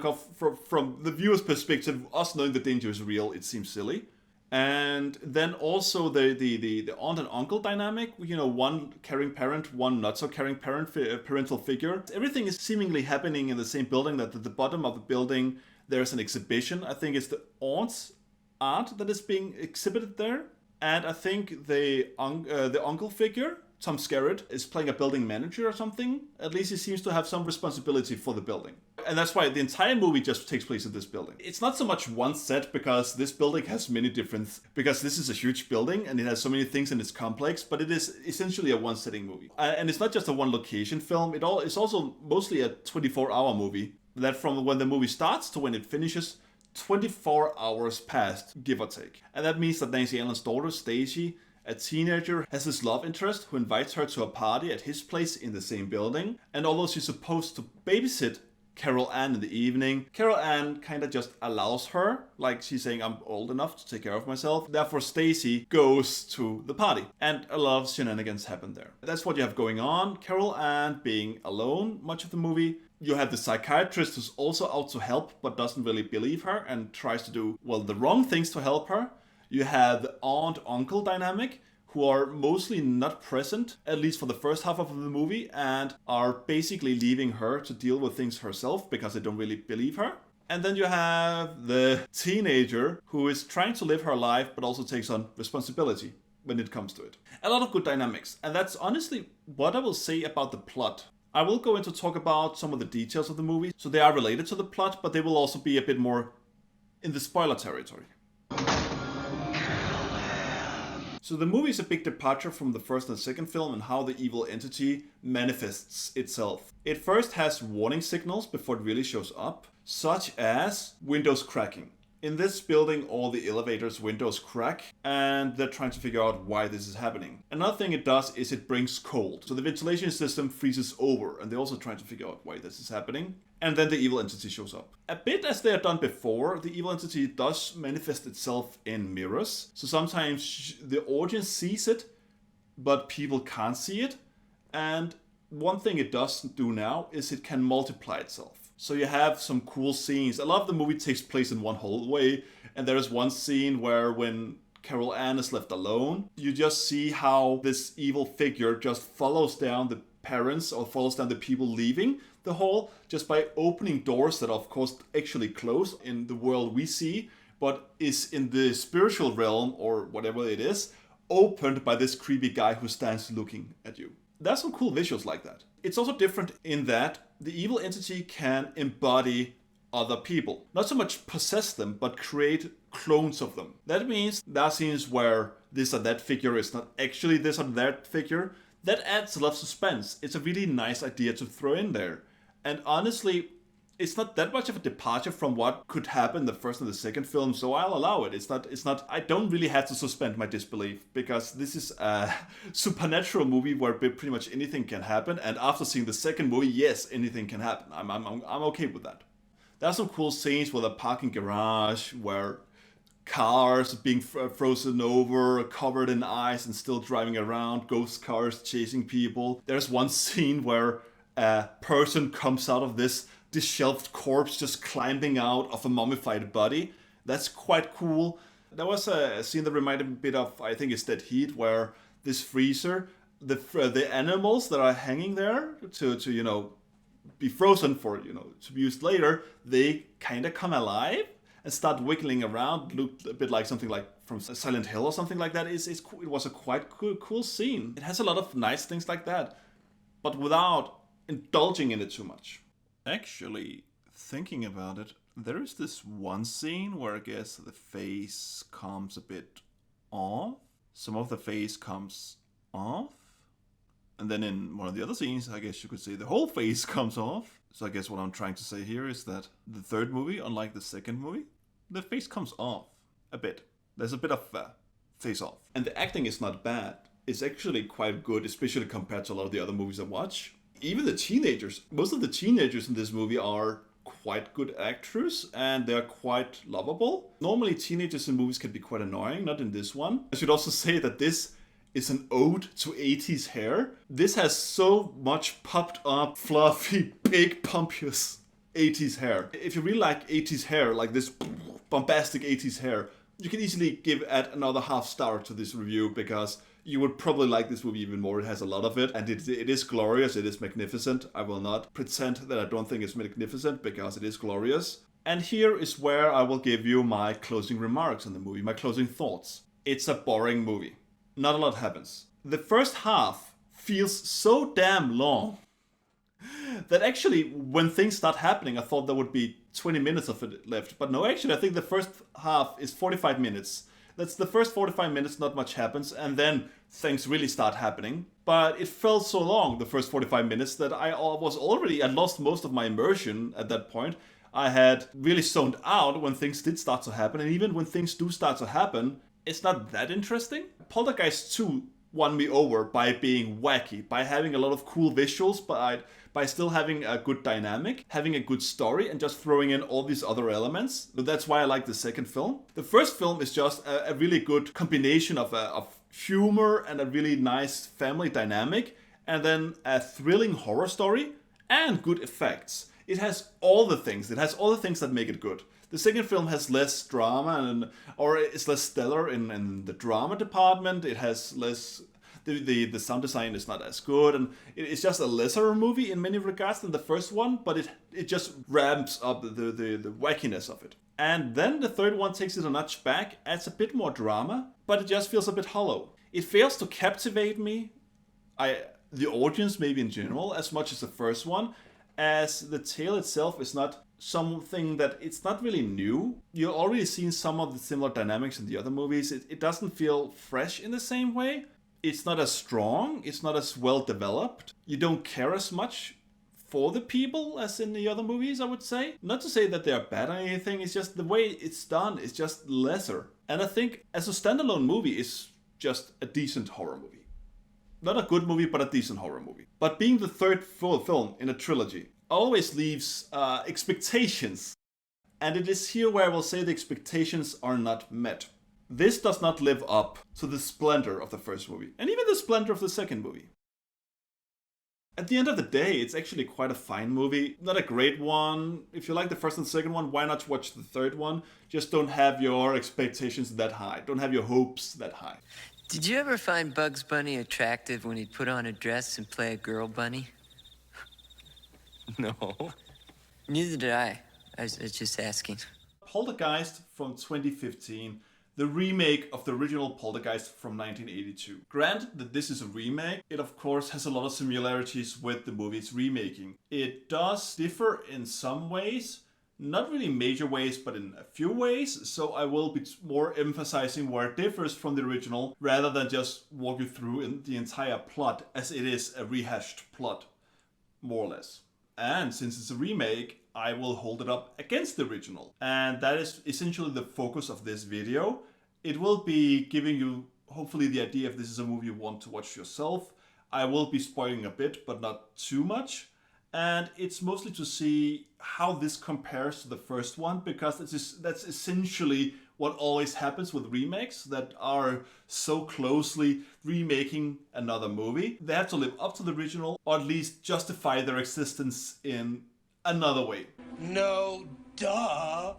from the viewer's perspective, us knowing the danger is real, it seems silly. And then also the aunt and uncle dynamic, you know, one caring parent, one not so caring parental figure. Everything is seemingly happening in the same building. That at the bottom of the building there's an exhibition. I think it's the aunt's art that is being exhibited there, and I think the uncle figure, Tom Skerrit, is playing a building manager or something. At least he seems to have some responsibility for the building. And that's why the entire movie just takes place in this building. It's not so much one set, because this building has many different... Because this is a huge building and it has so many things in its complex, but it is essentially a one-setting movie. And it's not just a one-location film. It's also mostly a 24-hour movie. That from when the movie starts to when it finishes, 24 hours passed, give or take. And that means that Nancy Allen's daughter, Stacy, a teenager, has this love interest who invites her to a party at his place in the same building. And although she's supposed to babysit Carol Ann in the evening, Carol Ann kind of just allows her, like she's saying, I'm old enough to take care of myself. Therefore, Stacy goes to the party, and a lot of shenanigans happen there. That's what you have going on. Carol Ann being alone much of the movie. You have the psychiatrist who's also out to help, but doesn't really believe her and tries to do, well, the wrong things to help her. You have the aunt-uncle dynamic, who are mostly not present, at least for the first half of the movie, and are basically leaving her to deal with things herself because they don't really believe her. And then you have the teenager who is trying to live her life but also takes on responsibility when it comes to it. A lot of good dynamics, and that's honestly what I will say about the plot. I will go into talk about some of the details of the movie, so they are related to the plot, but they will also be a bit more in the spoiler territory. So the movie is a big departure from the first and second film and how the evil entity manifests itself. It first has warning signals before it really shows up, such as windows cracking. In this building, all the elevators' windows crack, and they're trying to figure out why this is happening. Another thing it does is it brings cold. So the ventilation system freezes over, and they're also trying to figure out why this is happening. And then the evil entity shows up. A bit as they have done before, the evil entity does manifest itself in mirrors. So sometimes the audience sees it, but people can't see it. And one thing it does do now is it can multiply itself. So you have some cool scenes. A lot of the movie takes place in one hallway, and there is one scene where when Carol Ann is left alone, you just see how this evil figure just follows down the parents or follows down the people leaving the hall just by opening doors that are of course actually close in the world we see, but is in the spiritual realm or whatever it is, opened by this creepy guy who stands looking at you. There's some cool visuals like that. It's also different in that the evil entity can embody other people. Not so much possess them, but create clones of them. That means there are scenes where this or that figure is not actually this or that figure. That adds a lot of suspense. It's a really nice idea to throw in there. And honestly, it's not that much of a departure from what could happen in the first and the second film, so I'll allow it. It's not. I don't really have to suspend my disbelief because this is a supernatural movie where pretty much anything can happen. And after seeing the second movie, yes, anything can happen. I'm okay with that. There are some cool scenes with a parking garage where cars being frozen over, covered in ice and still driving around, ghost cars chasing people. There's one scene where a person comes out of this disheveled corpse just climbing out of a mummified body. That's quite cool. There was a scene that reminded me a bit of, I think it's Dead Heat, where this freezer, the animals that are hanging there to be frozen for, to be used later, they kind of come alive and start wiggling around. Looked a bit like something like from Silent Hill or something like that. It was a quite cool scene. It has a lot of nice things like that, but without indulging in it too much. Actually, thinking about it, there is this one scene where I guess the face comes a bit off. Some of the face comes off. And then in one of the other scenes, I guess you could say the whole face comes off. So I guess what I'm trying to say here is that the third movie, unlike the second movie, the face comes off a bit. There's a bit of face off. And the acting is not bad. It's actually quite good, especially compared to a lot of the other movies I watch. Even the teenagers, most of the teenagers in this movie are quite good actors and they're quite lovable. Normally teenagers in movies can be quite annoying, not in this one. I should also say that this is an ode to 80s hair. This has so much popped up, fluffy, big, pompous 80s hair. If you really like 80s hair, like this bombastic 80s hair, you can easily give it another half star to this review because you would probably like this movie even more. It has a lot of it, and it is glorious, it is magnificent. I will not pretend that I don't think it's magnificent, because it is glorious. And here is where I will give you my closing remarks on the movie, my closing thoughts. It's a boring movie. Not a lot happens. The first half feels so damn long that actually, when things start happening, I thought there would be 20 minutes of it left. But no, actually, I think the first half is 45 minutes. That's the first 45 minutes, not much happens, and then things really start happening. But it felt so long, the first 45 minutes, that I lost most of my immersion at that point. I had really zoned out when things did start to happen, and even when things do start to happen, it's not that interesting. Poltergeist II won me over by being wacky, by having a lot of cool visuals, by still having a good dynamic, having a good story, and just throwing in all these other elements. So that's why I like the second film. The first film is just a really good combination of humor and a really nice family dynamic, and then a thrilling horror story and good effects. It has all the things. It has all the things that make it good. The second film has less drama, or it's less stellar in the drama department. It has less... The sound design is not as good, and it's just a lesser movie in many regards than the first one, but it just ramps up the wackiness of it. And then the third one takes it a notch back, adds a bit more drama, but it just feels a bit hollow. It fails to captivate me, the audience maybe in general, as much as the first one, as the tale itself is not something that it's not really new. You've already seen some of the similar dynamics in the other movies. It doesn't feel fresh in the same way. It's not as strong, it's not as well developed. You don't care as much for the people as in the other movies, I would say. Not to say that they are bad or anything, it's just the way it's done is just lesser. And I think as a standalone movie, it's just a decent horror movie. Not a good movie, but a decent horror movie. But being the third full film in a trilogy always leaves expectations. And it is here where I will say the expectations are not met. This does not live up to the splendor of the first movie, and even the splendor of the second movie. At the end of the day, it's actually quite a fine movie. Not a great one. If you like the first and second one, why not watch the third one? Just don't have your expectations that high. Don't have your hopes that high. Did you ever find Bugs Bunny attractive when he'd put on a dress and play a girl bunny? No. Neither did I. I was just asking. Poltergeist from 2015. The remake of the original Poltergeist from 1982. Granted that this is a remake, it of course has a lot of similarities with the movie it's remaking. It does differ in some ways, not really major ways, but in a few ways, so I will be more emphasizing where it differs from the original, rather than just walk you through the entire plot, as it is a rehashed plot, more or less. And since it's a remake, I will hold it up against the original. And that is essentially the focus of this video. It will be giving you, hopefully, the idea if this is a movie you want to watch yourself. I will be spoiling a bit, but not too much. And it's mostly to see how this compares to the first one, because that's essentially what always happens with remakes that are so closely remaking another movie. They have to live up to the original, or at least justify their existence in another way. No, duh.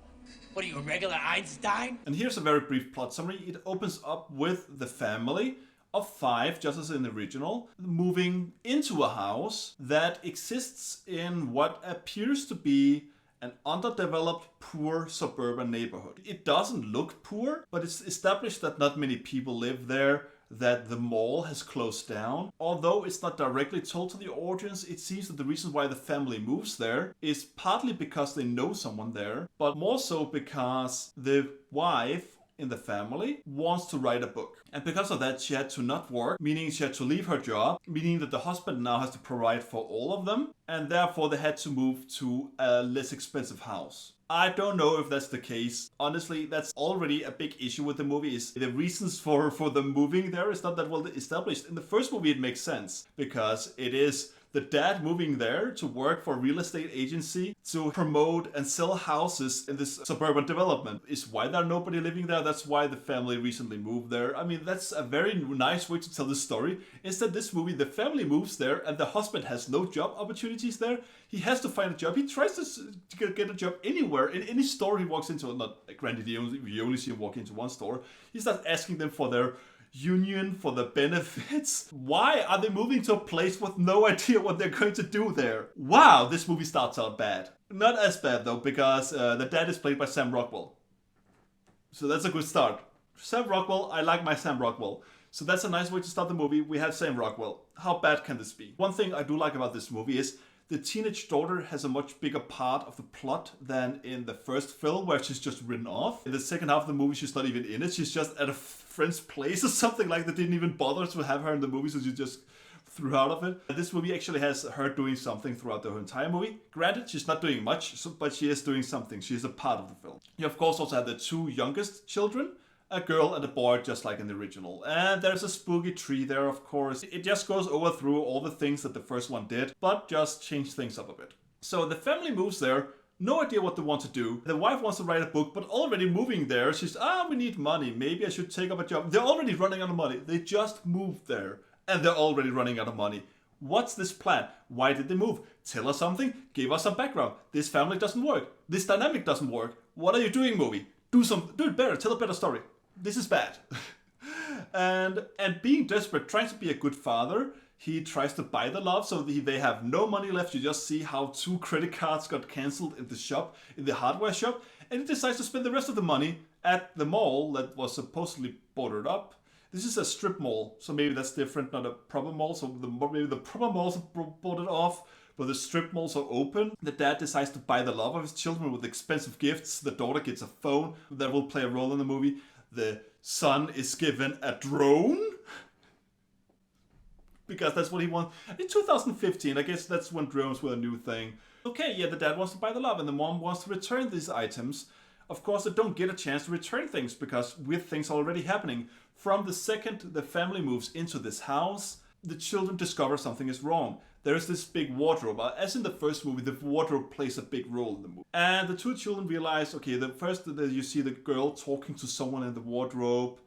What are you, a regular Einstein? And here's a very brief plot summary. It opens up with the family of 5, just as in the original, moving into a house that exists in what appears to be an underdeveloped, poor suburban neighborhood. It doesn't look poor, but it's established that not many people live there, that the mall has closed down. Although it's not directly told to the audience, it seems that the reason why the family moves there is partly because they know someone there, but more so because the wife in the family wants to write a book. And because of that, she had to not work, meaning she had to leave her job, meaning that the husband now has to provide for all of them, and therefore they had to move to a less expensive house. I don't know if that's the case. Honestly, that's already a big issue with the movie, is the reasons for them moving there is not that well established. In the first movie it makes sense, because it is the dad moving there to work for a real estate agency to promote and sell houses in this suburban development. Is why there's nobody living there. That's why the family recently moved there. I mean, that's a very nice way to tell the story. Instead, this movie, the family moves there and the husband has no job opportunities there. He has to find a job. He tries to get a job anywhere, in any store he walks into. Not granted, you only see him walk into one store. He starts asking them for their union, for the benefits. Why are they moving to a place with no idea what they're going to do there? Wow, this movie starts out bad. Not as bad though, because the dad is played by Sam Rockwell. So that's a good start. Sam Rockwell, I like my Sam Rockwell. So that's a nice way to start the movie. We have Sam Rockwell. How bad can this be? One thing I do like about this movie is the teenage daughter has a much bigger part of the plot than in the first film, where she's just written off. In the second half of the movie, she's not even in it. She's just at a friend's place or something like that. Didn't even bother to have her in the movie, so she just threw out of it. This movie actually has her doing something throughout the entire movie. Granted, she's not doing much, but she is doing something. She is a part of the film. You, of course, also have the 2 youngest children, a girl and a boy, just like in the original. And there's a spooky tree there, of course. It just goes over through all the things that the first one did, but just changed things up a bit. So the family moves there, no idea what they want to do. The wife wants to write a book, but already moving there, she's, we need money. Maybe I should take up a job. They're already running out of money. They just moved there, and they're already running out of money. What's this plan? Why did they move? Tell us something. Give us some background. This family doesn't work. This dynamic doesn't work. What are you doing, movie? Do it better. Tell a better story. This is bad. and being desperate, trying to be a good father, he tries to buy the love, so they have no money left. You just see how 2 credit cards got cancelled in the shop, in the hardware shop, and he decides to spend the rest of the money at the mall that was supposedly boarded up. This is a strip mall, so maybe that's different, not a proper mall. So maybe the proper malls are boarded off, but the strip malls are open. The dad decides to buy the love of his children with expensive gifts. The daughter gets a phone that will play a role in the movie. The son is given a drone, because that's what he wants. In 2015, I guess that's when drones were a new thing. Okay, yeah, the dad wants to buy the love, and the mom wants to return these items. Of course, they don't get a chance to return things, because with things already happening, from the second the family moves into this house, the children discover something is wrong. There's this big wardrobe. As in the first movie, the wardrobe plays a big role in the movie. And the 2 children realize, okay, you see the girl talking to someone in the wardrobe,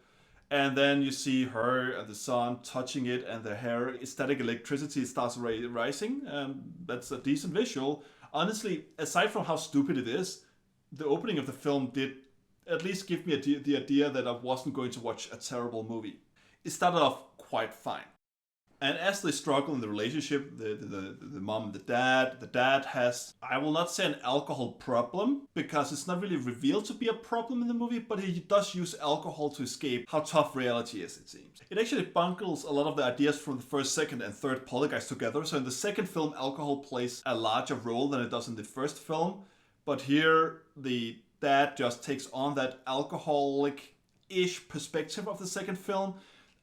and then you see her and the son touching it, and the hair, static electricity starts rising. That's a decent visual. Honestly, aside from how stupid it is, the opening of the film did at least give me the idea that I wasn't going to watch a terrible movie. It started off quite fine. And as they struggle in the relationship, the mom and the dad has, I will not say an alcohol problem, because it's not really revealed to be a problem in the movie, but he does use alcohol to escape how tough reality is, it seems. It actually bundles a lot of the ideas from the first, second, and third Poltergeist together. So in the second film, alcohol plays a larger role than it does in the first film. But here, the dad just takes on that alcoholic-ish perspective of the second film.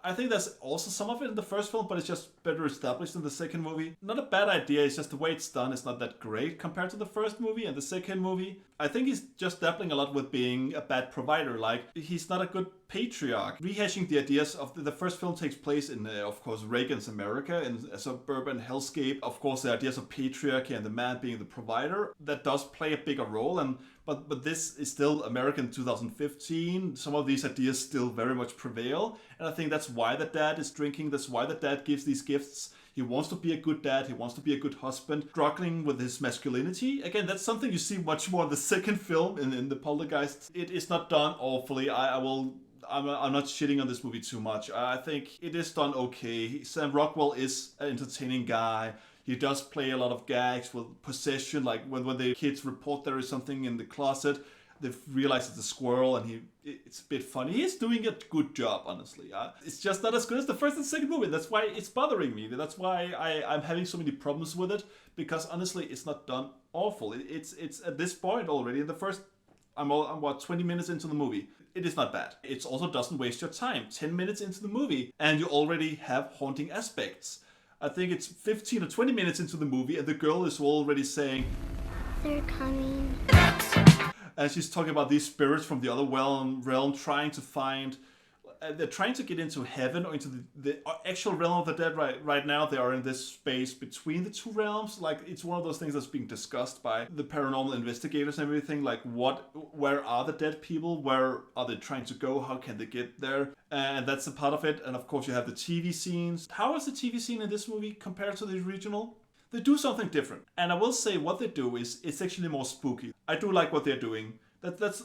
I think there's also some of it in the first film, but it's just better established in the second movie. Not a bad idea, it's just the way it's done is not that great compared to the first movie and the second movie. I think he's just dabbling a lot with being a bad provider, like he's not a good patriarch. Rehashing the ideas of the first film takes place in, of course, Reagan's America, in a suburban hellscape. Of course, the ideas of patriarchy and the man being the provider, that does play a bigger role, but this is still American 2015. Some of these ideas still very much prevail, and I think that's why the dad is drinking. That's why the dad gives these gifts. He wants to be a good dad. He wants to be a good husband, struggling with his masculinity. Again, that's something you see much more in the second film in the Poltergeist. It is not done awfully. I'm not shitting on this movie too much. I think it is done okay. Sam Rockwell is an entertaining guy. He does play a lot of gags with possession, like when the kids report there is something in the closet, they realize it's a squirrel, and it's a bit funny. He's doing a good job, honestly. It's just not as good as the first and second movie. That's why it's bothering me. That's why I'm having so many problems with it, because honestly, it's not done awful. It's at this point already, in the first, I'm 20 minutes into the movie. It is not bad. It also doesn't waste your time. 10 minutes into the movie, and you already have haunting aspects. I think it's 15 or 20 minutes into the movie, and the girl is already saying, "They're coming." And she's talking about these spirits from the other realm trying to find... they're trying to get into heaven or into the actual realm of the dead. Right now, they are in this space between the two realms. Like, it's one of those things that's being discussed by the paranormal investigators and everything. Like, where are the dead people? Where are they trying to go? How can they get there? And that's a part of it. And of course, you have the TV scenes. How is the TV scene in this movie compared to the original? They do something different. And I will say what they do is it's actually more spooky. I do like what they're doing. That's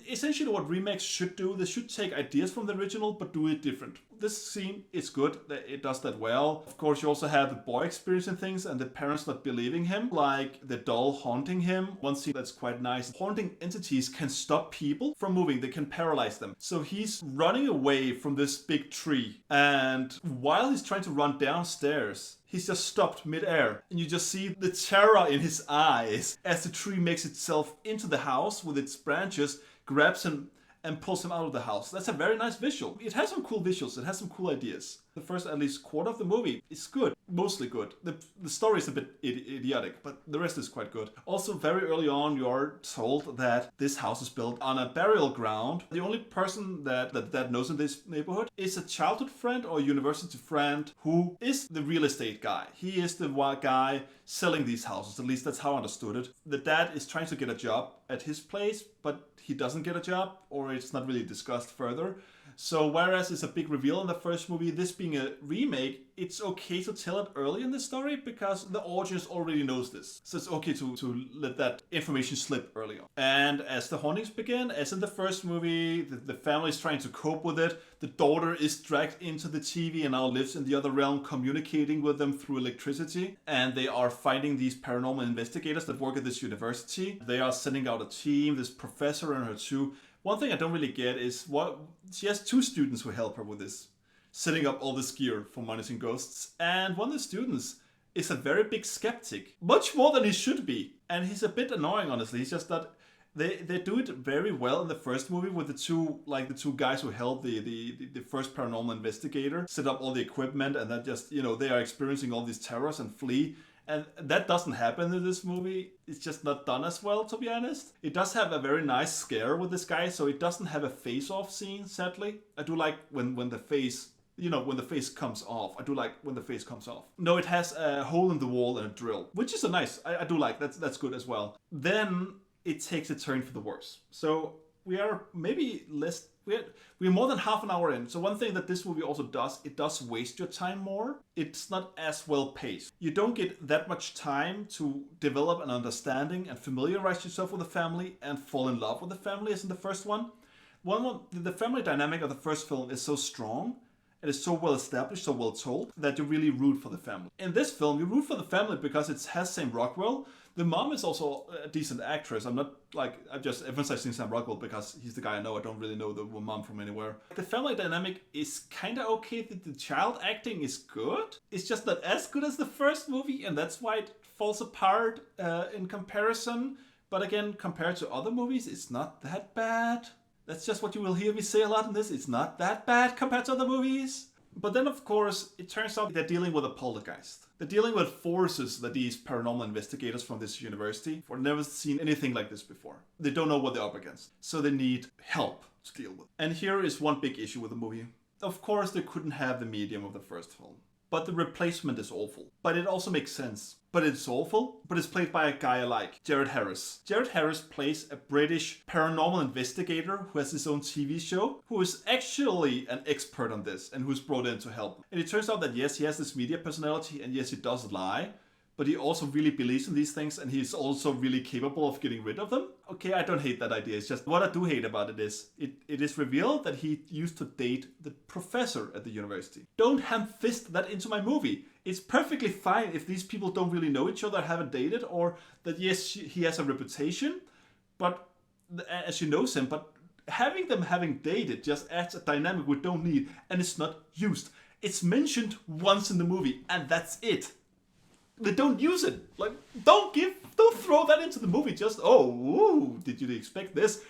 essentially what remakes should do. They should take ideas from the original but do it different. This scene is good. It does that well. Of course, you also have the boy experiencing things and the parents not believing him, like the doll haunting him. One scene that's quite nice. Haunting entities can stop people from moving. They can paralyze them. So he's running away from this big tree, and while he's trying to run downstairs, he's just stopped mid-air, and you just see the terror in his eyes as the tree makes itself into the house with its branches, grabs him, and pulls him out of the house. That's a very nice visual. It has some cool visuals. It has some cool ideas. The first, at least, quarter of the movie is good. Mostly good. The story is a bit idiotic, but the rest is quite good. Also, very early on, you are told that this house is built on a burial ground. The only person that knows in this neighborhood is a childhood friend or university friend who is the real estate guy. He is the guy selling these houses. At least that's how I understood it. The dad is trying to get a job at his place, but he doesn't get a job, or it's not really discussed further. So whereas it's a big reveal in the first movie, this being a remake, it's okay to tell it early in the story because the audience already knows this. So it's okay to let that information slip early on. And as the hauntings begin, as in the first movie, the family is trying to cope with it. The daughter is dragged into the TV and now lives in the other realm, communicating with them through electricity. And they are fighting these paranormal investigators that work at this university. They are sending out a team, this professor and her two. One thing I don't really get is what she has 2 students who help her with this, setting up all this gear for monitoring ghosts. And one of the students is a very big skeptic, much more than he should be. And he's a bit annoying, honestly. He's just that they do it very well in the first movie with the two guys who help the first paranormal investigator set up all the equipment, and that just, they are experiencing all these terrors and flee. And that doesn't happen in this movie. It's just not done as well, to be honest. It does have a very nice scare with this guy, so it doesn't have a face-off scene, sadly. I do like when the face, when the face comes off. I do like when the face comes off. No, it has a hole in the wall and a drill, which is I do like. That's good as well. Then it takes a turn for the worse. So we are maybe less... We're more than half an hour in. So one thing that this movie also does, it does waste your time more. It's not as well paced. You don't get that much time to develop an understanding and familiarize yourself with the family and fall in love with the family as in the first one. The family dynamic of the first film is so strong and it's so well established, so well told, that you really root for the family. In this film, you root for the family because it has Sam Rockwell. The mom is also a decent actress. I'm just emphasizing Sam Rockwell because he's the guy I know. I don't really know the mom from anywhere. The family dynamic is kind of okay. The child acting is good. It's just not as good as the first movie, and that's why it falls apart in comparison. But again, compared to other movies, it's not that bad. That's just what you will hear me say a lot in this. It's not that bad compared to other movies. But then, of course, it turns out they're dealing with a poltergeist. They're dealing with forces that these paranormal investigators from this university have never seen anything like this before. They don't know what they're up against, so they need help to deal with. And here is one big issue with the movie. Of course, they couldn't have the medium of the first film. But the replacement is awful. But it also makes sense. But it's awful, but it's played by a guy I like, Jared Harris. Jared Harris plays a British paranormal investigator who has his own TV show, who is actually an expert on this and who's brought in to help. And it turns out that yes, he has this media personality, and yes, he does lie, but he also really believes in these things, and he's also really capable of getting rid of them. Okay, I don't hate that idea. It's just what I do hate about it is it is revealed that he used to date the professor at the university. Don't ham-fist that into my movie. It's perfectly fine if these people don't really know each other, haven't dated, or that yes, he has a reputation, but as she knows him, but having them having dated just adds a dynamic we don't need, and it's not used. It's mentioned once in the movie, and that's it. They don't use it. Don't throw that into the movie. Just, did you expect this?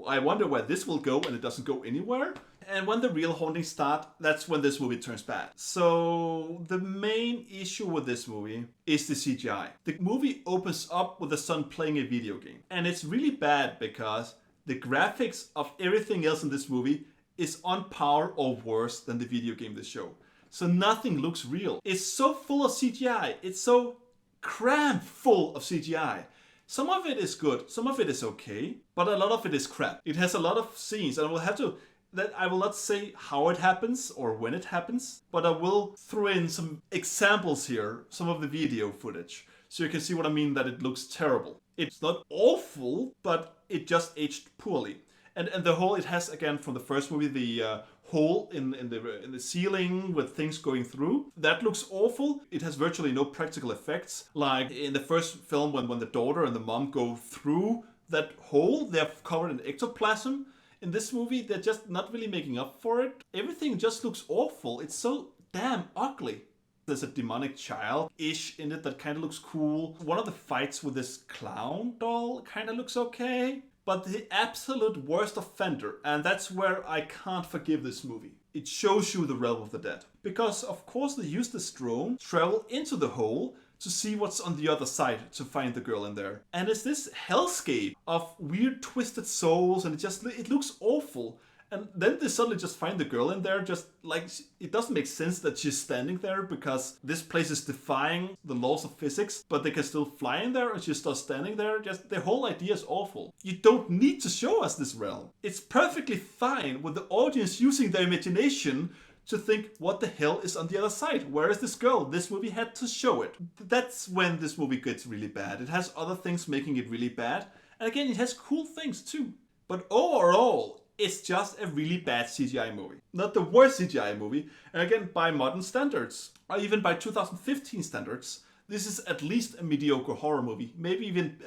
I wonder where this will go, and it doesn't go anywhere. And when the real hauntings start, that's when this movie turns bad. So the main issue with this movie is the CGI. The movie opens up with the son playing a video game. And it's really bad because the graphics of everything else in this movie is on par or worse than the video game they show. So nothing looks real. It's so full of CGI. It's so crammed full of CGI. Some of it is good, some of it is okay, but a lot of it is crap. It has a lot of scenes, and I will not say how it happens or when it happens, but I will throw in some examples here, some of the video footage, so you can see what I mean that it looks terrible. It's not awful, but it just aged poorly. And the whole, it has, again, from the first movie, the hole in the ceiling with things going through. That looks awful. It has virtually no practical effects. Like in the first film, when the daughter and the mom go through that hole, they're covered in ectoplasm. In this movie, they're just not really making up for it. Everything just looks awful. It's so damn ugly. There's a demonic child-ish in it that kind of looks cool. One of the fights with this clown doll kind of looks okay. But the absolute worst offender, and that's where I can't forgive this movie. It shows you the realm of the dead. Because of course they use this drone, travel into the hole to see what's on the other side to find the girl in there. And it's this hellscape of weird twisted souls, and it looks awful. And then they suddenly just find the girl in there, just like, it doesn't make sense that she's standing there because this place is defying the laws of physics, but they can still fly in there and she's still standing there. Just the whole idea is awful. You don't need to show us this realm. It's perfectly fine with the audience using their imagination to think, what the hell is on the other side? Where is this girl? This movie had to show it. That's when this movie gets really bad. It has other things making it really bad. And again, it has cool things too. But overall, it's just a really bad CGI movie. Not the worst CGI movie. And again, by modern standards, or even by 2015 standards, this is at least a mediocre horror movie. Maybe even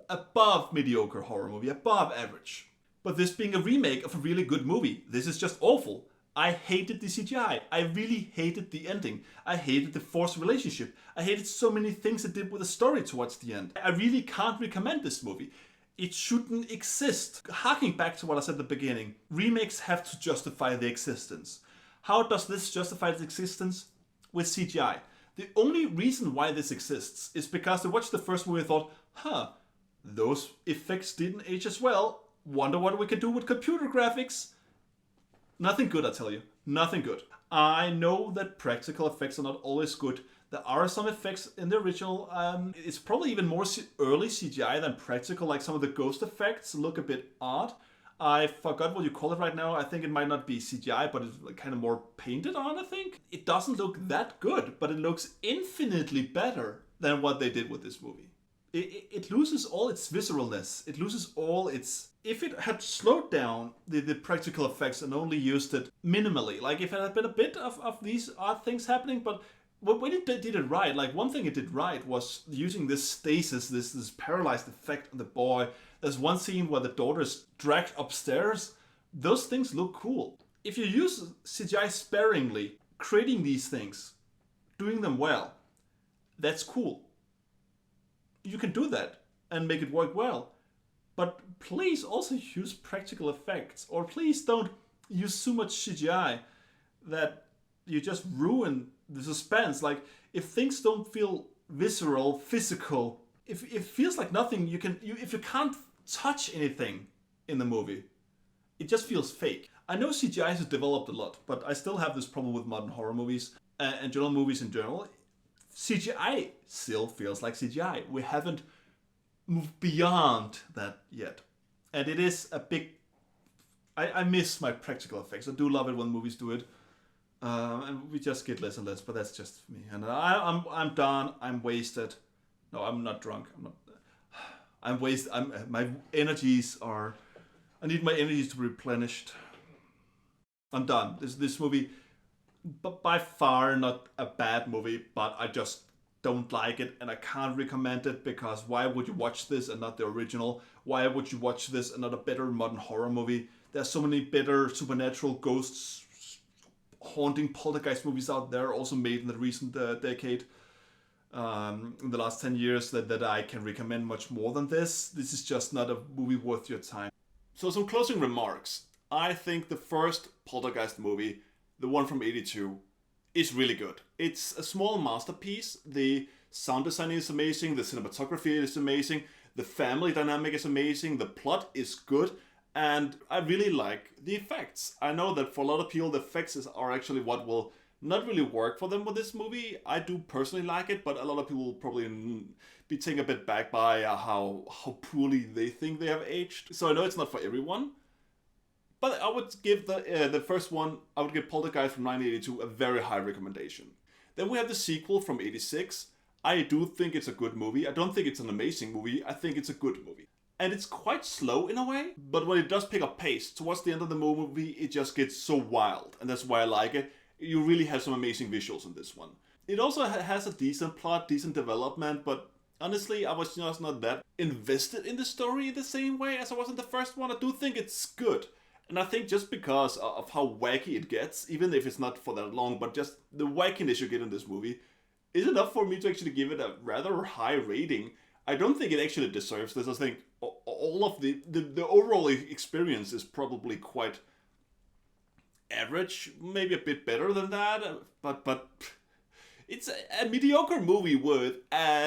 above mediocre horror movie, above average. But this being a remake of a really good movie, this is just awful. I hated the CGI. I really hated the ending. I hated the forced relationship. I hated so many things it did with the story towards the end. I really can't recommend this movie. It shouldn't exist. Harking back to what I said at the beginning, remakes have to justify their existence. How does this justify its existence? With CGI. The only reason why this exists is because they watched the first movie and thought, those effects didn't age as well. Wonder what we can do with computer graphics. Nothing good, I tell you. Nothing good. I know that practical effects are not always good. There are some effects in the original. It's probably even more early CGI than practical, like some of the ghost effects look a bit odd. I forgot what you call it right now. I think it might not be CGI, but it's kind of more painted on, I think. It doesn't look that good, but it looks infinitely better than what they did with this movie. It loses all its visceralness. It loses all its... If it had slowed down the practical effects and only used it minimally, like if it had been a bit of these odd things happening, but when it did it right, like one thing it did right was using this stasis, this paralyzed effect on the boy. There's one scene where the daughter is dragged upstairs. Those things look cool. If you use CGI sparingly, creating these things, doing them well, that's cool. You can do that and make it work well. But please also use practical effects, or please don't use so much CGI that you just ruin the suspense. Like, if things don't feel visceral, physical, if it feels like nothing, if you can't touch anything in the movie, it just feels fake. I know CGI has developed a lot, but I still have this problem with modern horror movies and general movies in general. CGI still feels like CGI. We haven't moved beyond that yet. And it is a big... I miss my practical effects. I do love it when movies do it. And we just get less and less, but that's just me. And I'm done. I'm wasted. No, I'm not drunk. I'm wasted. My energies are... I need my energies to be replenished. I'm done. This movie, by far not a bad movie, but I just don't like it, and I can't recommend it, because why would you watch this and not the original? Why would you watch this and not a better modern horror movie? There's so many better supernatural ghosts haunting poltergeist movies out there, also made in the recent decade, in the last 10 years, that I can recommend much more than this. This is just not a movie worth your time. So some closing remarks. I think the first Poltergeist movie, the one from '82, is really good. It's a small masterpiece. The sound design is amazing, the cinematography is amazing, the family dynamic is amazing, the plot is good, and I really like the effects. I know that for a lot of people, the effects are actually what will not really work for them with this movie. I do personally like it, but a lot of people will probably be taken a bit back by how poorly they think they have aged. So I know it's not for everyone. But I would give the first one, I would give Poltergeist from 1982 a very high recommendation. Then we have the sequel from '86. I do think it's a good movie. I don't think it's an amazing movie. I think it's a good movie. And it's quite slow in a way, but when it does pick up pace, towards the end of the movie, it just gets so wild. And that's why I like it. You really have some amazing visuals in this one. It also has a decent plot, decent development, but honestly, I was just not that invested in the story the same way as I was in the first one. I do think it's good. And I think just because of how wacky it gets, even if it's not for that long, but just the wackiness you get in this movie is enough for me to actually give it a rather high rating. I don't think it actually deserves this. I think all of the overall experience is probably quite average, maybe a bit better than that, but it's a mediocre movie with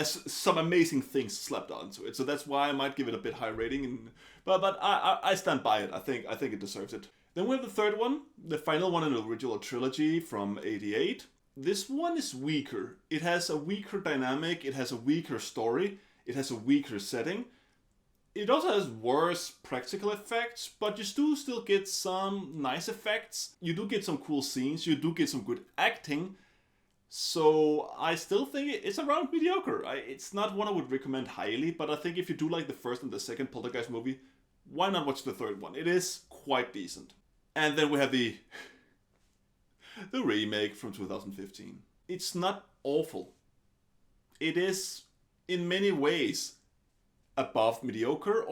some amazing things slapped onto it. So that's why I might give it a bit high rating. But I stand by it. I think it deserves it. Then we have the third one, the final one in the original trilogy from '88. This one is weaker. It has a weaker dynamic, it has a weaker story, it has a weaker setting. It also has worse practical effects, but you do still get some nice effects. You do get some cool scenes, you do get some good acting. So I still think it's around mediocre. It's not one I would recommend highly, but I think if you do like the first and the second Poltergeist movie, why not watch the third one? It is quite decent. And then we have the remake from 2015. It's not awful. It is, in many ways, above mediocre,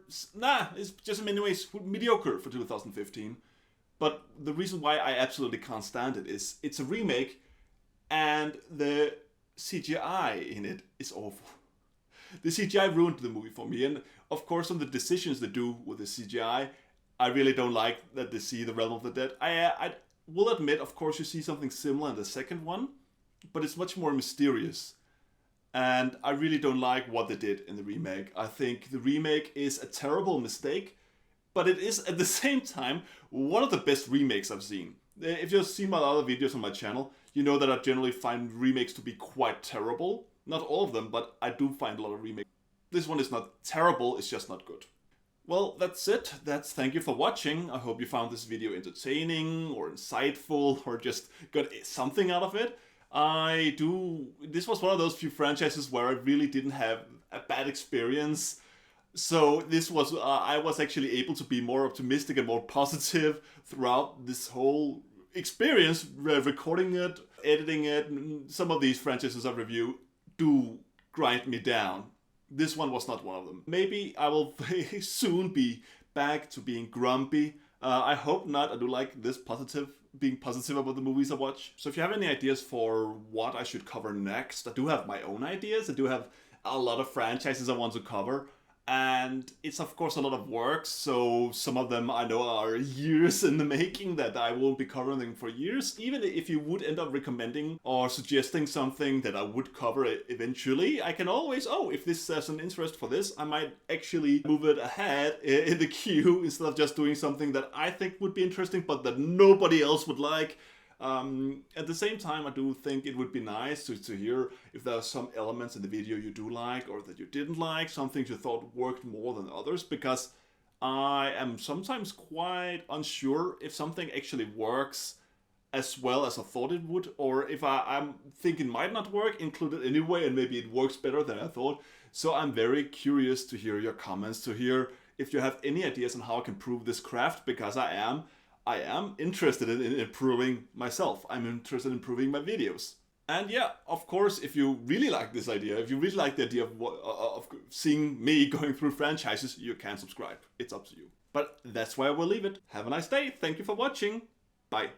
it's just in many ways mediocre for 2015. But the reason why I absolutely can't stand it is it's a remake and the CGI in it is awful. The CGI ruined the movie for me, and of course some of the decisions they do with the CGI, I really don't like that they see the realm of the dead. I will admit, of course you see something similar in the second one, but it's much more mysterious. And I really don't like what they did in the remake. I think the remake is a terrible mistake, but it is at the same time one of the best remakes I've seen. If you've seen my other videos on my channel, you know that I generally find remakes to be quite terrible. Not all of them, but I do find a lot of remakes. This one is not terrible, it's just not good. Well, that's it. Thank you for watching. I hope you found this video entertaining or insightful or just got something out of it. This was one of those few franchises where I really didn't have a bad experience. So this was, I was actually able to be more optimistic and more positive throughout this whole experience, recording it, editing it. Some of these franchises I review do grind me down. This one was not one of them. Maybe I will soon be back to being grumpy. I hope not. I do like this being positive about the movies I watch. So if you have any ideas for what I should cover next, I do have my own ideas. I do have a lot of franchises I want to cover. And it's of course a lot of work, so some of them I know are years in the making that I won't be covering them for years. Even if you would end up recommending or suggesting something that I would cover eventually, I can always, if this has an interest for this, I might actually move it ahead in the queue instead of just doing something that I think would be interesting but that nobody else would like. At the same time, I do think it would be nice to hear if there are some elements in the video you do like or that you didn't like, some things you thought worked more than others, because I am sometimes quite unsure if something actually works as well as I thought it would, or if I'm thinking might not work, include it anyway, and maybe it works better than I thought. So I'm very curious to hear your comments, to hear if you have any ideas on how I can improve this craft, because I am interested in improving myself. I'm interested in improving my videos. And yeah, of course, if you really like this idea, if you really like the idea of seeing me going through franchises, you can subscribe. It's up to you. But that's where I will leave it. Have a nice day. Thank you for watching. Bye.